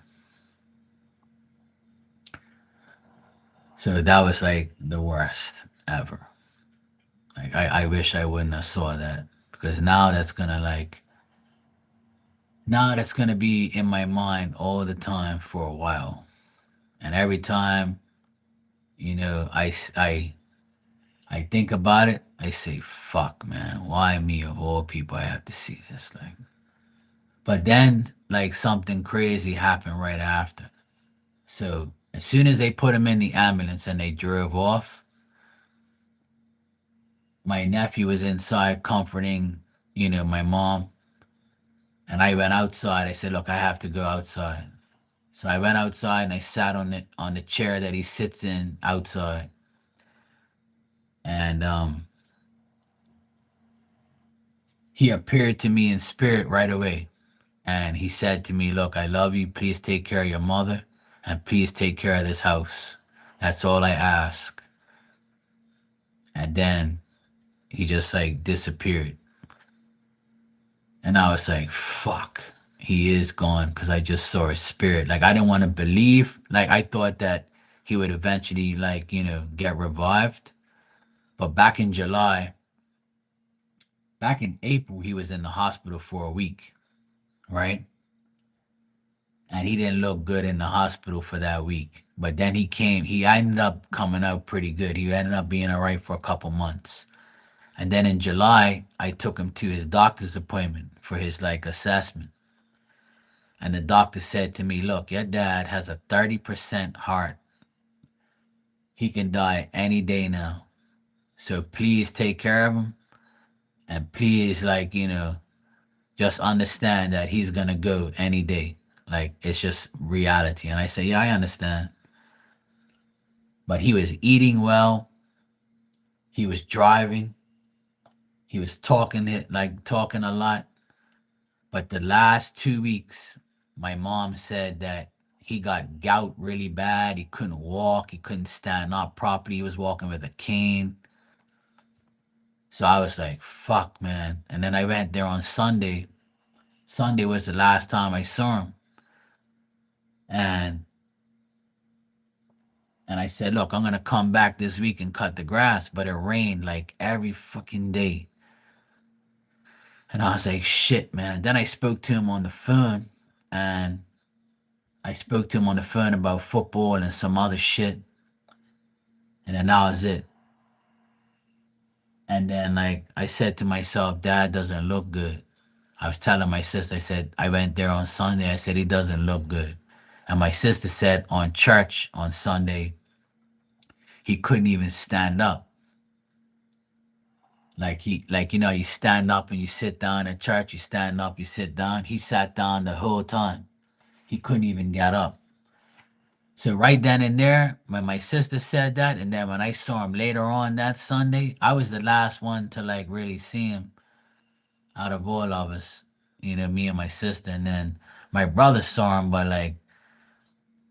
So that was like the worst ever. Like I wish I wouldn't have saw that because now that's gonna be in my mind all the time for a while. And every time, I think about it, I say, fuck man, why me of all people I have to see this? Like, but then like something crazy happened right after. So as soon as they put him in the ambulance and they drove off, my nephew was inside comforting, my mom. And I went outside. I said, "Look, I have to go outside." So I went outside and I sat on the chair that he sits in outside. And he appeared to me in spirit right away. And he said to me, "Look, I love you. Please take care of your mother and please take care of this house. That's all I ask." And then he just like disappeared. And I was like, fuck, he is gone because I just saw his spirit. Like, I didn't want to believe. Like, I thought that he would eventually, like, get revived. But back in April, he was in the hospital for a week, right? And he didn't look good in the hospital for that week. But then he ended up coming out pretty good. He ended up being all right for a couple months. And then in July, I took him to his doctor's appointment for his like assessment. And the doctor said to me, "Look, your dad has a 30% heart. He can die any day now. So please take care of him. And please, like, just understand that he's going to go any day. Like, it's just reality." And I said, "Yeah, I understand." But he was eating well. He was driving. He was talking a lot. But the last 2 weeks, my mom said that he got gout really bad. He couldn't walk. He couldn't stand up properly. He was walking with a cane. So I was like, fuck, man. And then I went there on Sunday. Sunday was the last time I saw him. And I said, "Look, I'm gonna come back this week and cut the grass." But it rained like every fucking day. And I was like, shit, man. Then I spoke to him on the phone, and I spoke to him on the phone about football and some other shit. And then that was it. And then like I said to myself, Dad doesn't look good. I was telling my sister, I said, I went there on Sunday. I said, he doesn't look good. And my sister said on church on Sunday, he couldn't even stand up. You stand up and you sit down at church, you stand up, you sit down. He sat down the whole time. He couldn't even get up. So right then and there, when my sister said that, and then when I saw him later on that Sunday, I was the last one to like really see him out of all of us. Me and my sister, and then my brother saw him, but like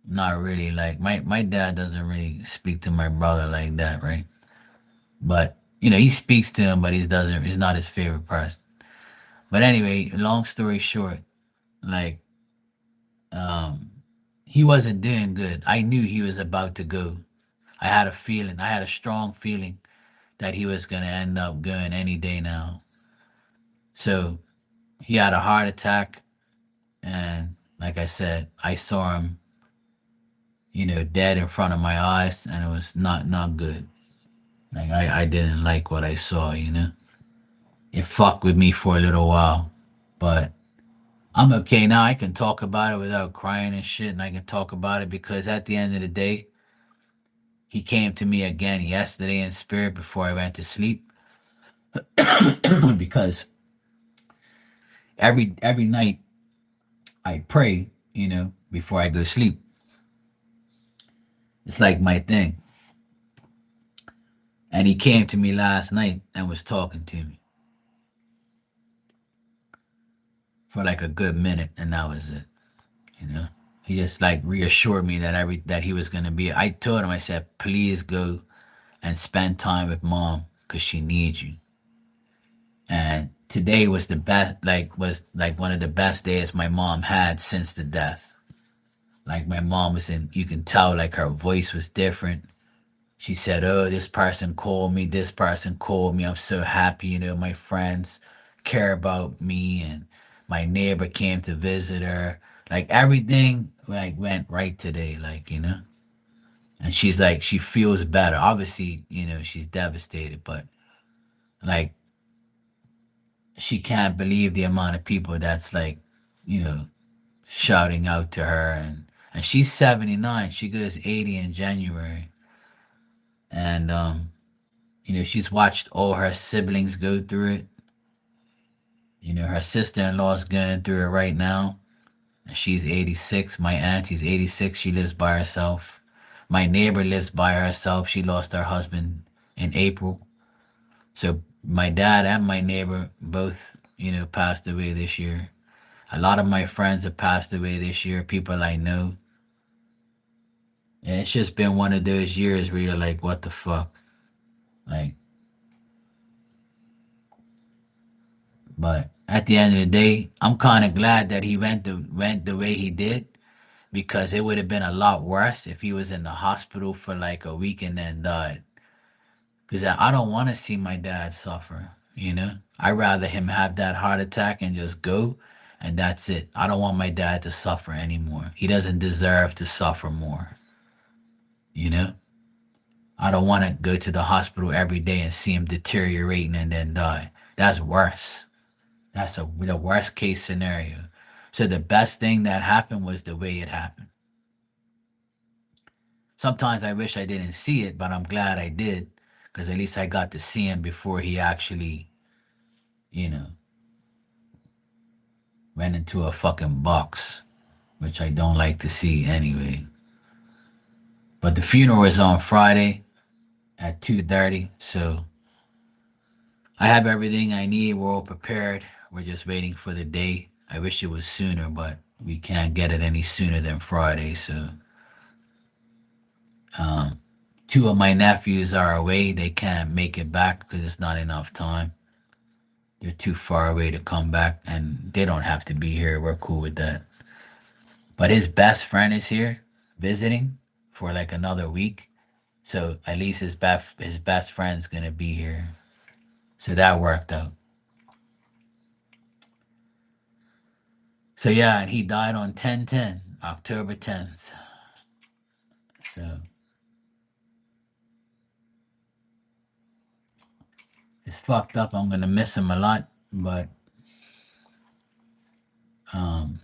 not really. Like my dad doesn't really speak to my brother like that, right? But he speaks to him, but he's not his favorite person. But anyway, long story short, like um he wasn't doing good. I knew he was about to go. I had a feeling. I had a strong feeling that he was gonna end up going any day now. So he had a heart attack, and like I said, I saw him, dead in front of my eyes, and it was not good. Like I didn't like what I saw. It fucked with me for a little while, but I'm okay now. I can talk about it without crying and shit, and I can talk about it because at the end of the day, he came to me again yesterday in spirit before I went to sleep because Every night I pray, before I go sleep. It's like my thing. And he came to me last night and was talking to me for like a good minute, and that was it. You know, he just like reassured me that he was gonna be. I told him, I said, please go and spend time with mom because she needs you. And today was the best, was like one of the best days my mom had since the death. Like my mom was in, you can tell like her voice was different. She said, "Oh, this person called me. This person called me. I'm so happy. My friends care about me, and my neighbor came to visit her. Like everything, like went right today. And she's like, she feels better. Obviously, she's devastated, but like she can't believe the amount of people that's like, you know, shouting out to her, and she's 79. She goes 80 in January, and she's watched all her siblings go through it. Her sister-in-law's going through it right now. And she's 86. My auntie's 86. She lives by herself. My neighbor lives by herself. She lost her husband in April. So my dad and my neighbor both, passed away this year. A lot of my friends have passed away this year, people I know. And it's just been one of those years where you're like, what the fuck? Like, but at the end of the day, I'm kind of glad that he went the way he did, because it would have been a lot worse if he was in the hospital for like a week and then died. Because I don't want to see my dad suffer. I'd rather him have that heart attack and just go, and that's it. I don't want my dad to suffer anymore. He doesn't deserve to suffer more. You know, I don't want to go to the hospital every day and see him deteriorating and then die. That's worse. That's the worst case scenario. So the best thing that happened was the way it happened. Sometimes I wish I didn't see it, but I'm glad I did, because at least I got to see him before he actually, you know, went into a fucking box, which I don't like to see anyway. But the funeral is on Friday at 2:30, so I have everything I need. We're all prepared. We're just waiting for the day. I wish it was sooner, but we can't get it any sooner than Friday. So, um, two of my nephews are away. They can't make it back because it's not enough time. They're too far away to come back, and they don't have to be here. We're cool with that. But his best friend is here visiting for like another week. So at least his best friend's gonna be here. So that worked out. So yeah, and he died on 10/10, October 10th. So it's fucked up. I'm gonna miss him a lot. But um,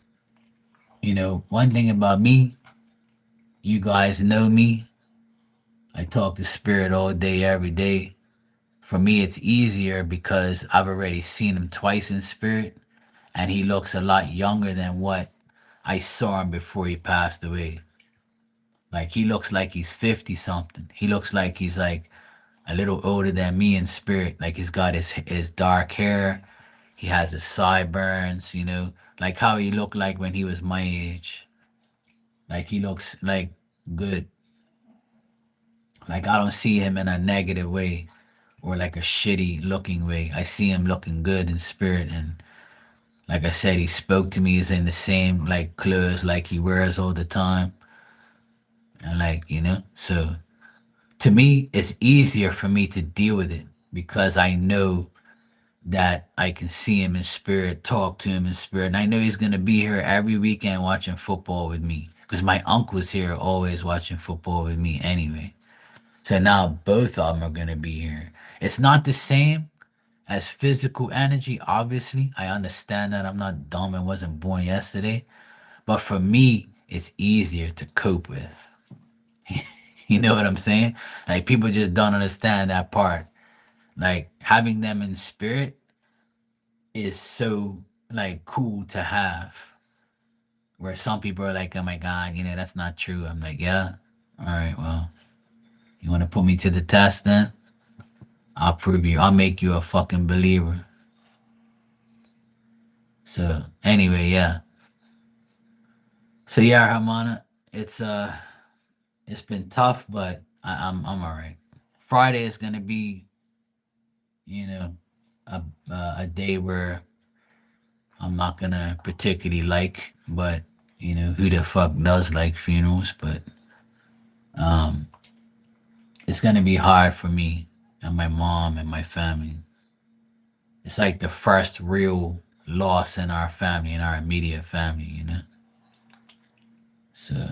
one thing about me, you guys know me. I talk to spirit all day, every day. For me, it's easier because I've already seen him twice in spirit, and he looks a lot younger than what I saw him before he passed away. Like he looks like he's 50 something. He looks like he's like a little older than me in spirit. Like he's got his dark hair. He has his sideburns, like how he looked like when he was my age. Like he looks like good. Like I don't see him in a negative way or like a shitty looking way. I see him looking good in spirit, and like I said, he spoke to me. He's in the same like clothes like he wears all the time. And like, so to me, it's easier for me to deal with it because I know that I can see him in spirit, talk to him in spirit. And I know he's going to be here every weekend watching football with me because my uncle's here always watching football with me anyway. So now both of them are going to be here. It's not the same as physical energy, obviously. I understand that. I'm not dumb and wasn't born yesterday. But for me, it's easier to cope with. You know what I'm saying? Like people just don't understand that part. Like having them in spirit is so like cool to have. Where some people are like, "Oh my god, that's not true." I'm like, "Yeah, all right, well, you want to put me to the test then? I'll prove you. I'll make you a fucking believer." So anyway, yeah. So yeah, Hermana, it's it's been tough, but I'm all right. Friday is gonna be, you know, a a day where I'm not gonna particularly like, but who the fuck does like funerals? But um, it's gonna be hard for me and my mom and my family. It's like the first real loss in our family, in our immediate family. So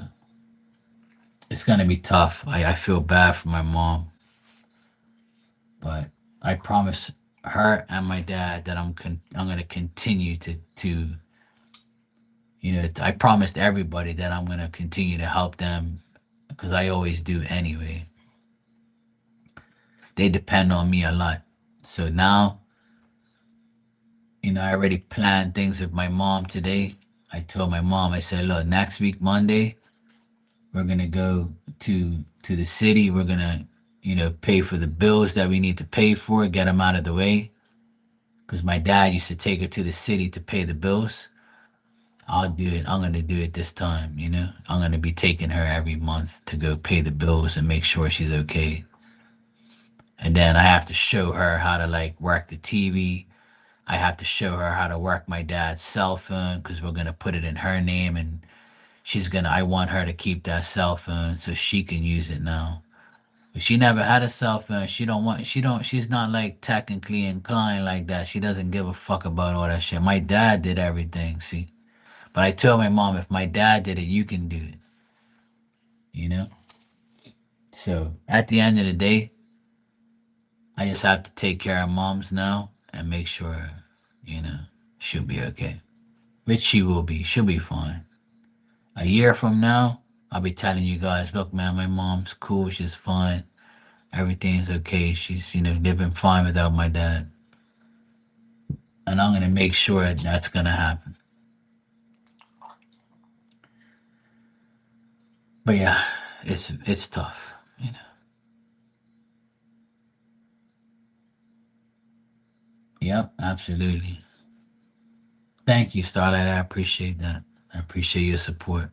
it's gonna be tough. I feel bad for my mom, but I promise her and my dad that I'm gonna continue to I promised everybody that I'm gonna continue to help them because I always do anyway. They depend on me a lot. So now, I already planned things with my mom today. I told my mom, I said, look, next week Monday, we're gonna go to the city. We're gonna, pay for the bills that we need to pay for, get them out of the way. Because my dad used to take her to the city to pay the bills. I'll do it. I'm gonna do it this time. I'm gonna be taking her every month to go pay the bills and make sure she's okay. And then I have to show her how to like work the TV. I have to show her how to work my dad's cell phone because we're gonna put it in her name and I want her to keep that cell phone so she can use it now. But she never had a cell phone. She's not like technically inclined like that. She doesn't give a fuck about all that shit. My dad did everything, see? But I told my mom, if my dad did it, you can do it, you know? So at the end of the day, I just have to take care of moms now and make sure, you know, she'll be okay. Which she will be. She'll be fine. A year from now, I'll be telling you guys, look, man, my mom's cool. She's fine. Everything's okay. She's, living fine without my dad. And I'm going to make sure that's going to happen. But yeah, it's tough. Yep, absolutely. Thank you, Starlight. I appreciate that. I appreciate your support.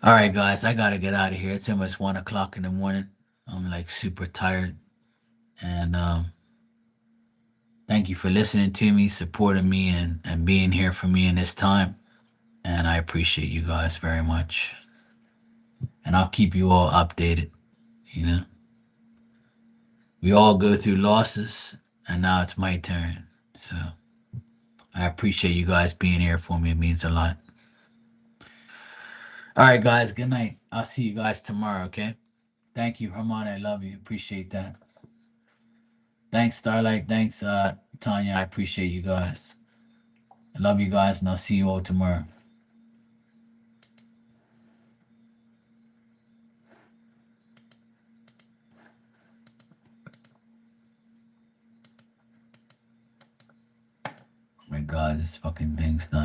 All right, guys, I gotta get out of here. It's almost 1 o'clock in the morning. I'm like super tired. And thank you for listening to me, supporting me, and being here for me in this time. And I appreciate you guys very much. And I'll keep you all updated. You know, we all go through losses, and now it's my turn. So I appreciate you guys being here for me. It means a lot. All right, guys. Good night. I'll see you guys tomorrow. Okay. Thank you, Herman. I love you. Appreciate that. Thanks, Starlight. Thanks, Tanya. I appreciate you guys. I love you guys, and I'll see you all tomorrow. Oh my God, this fucking thing's not.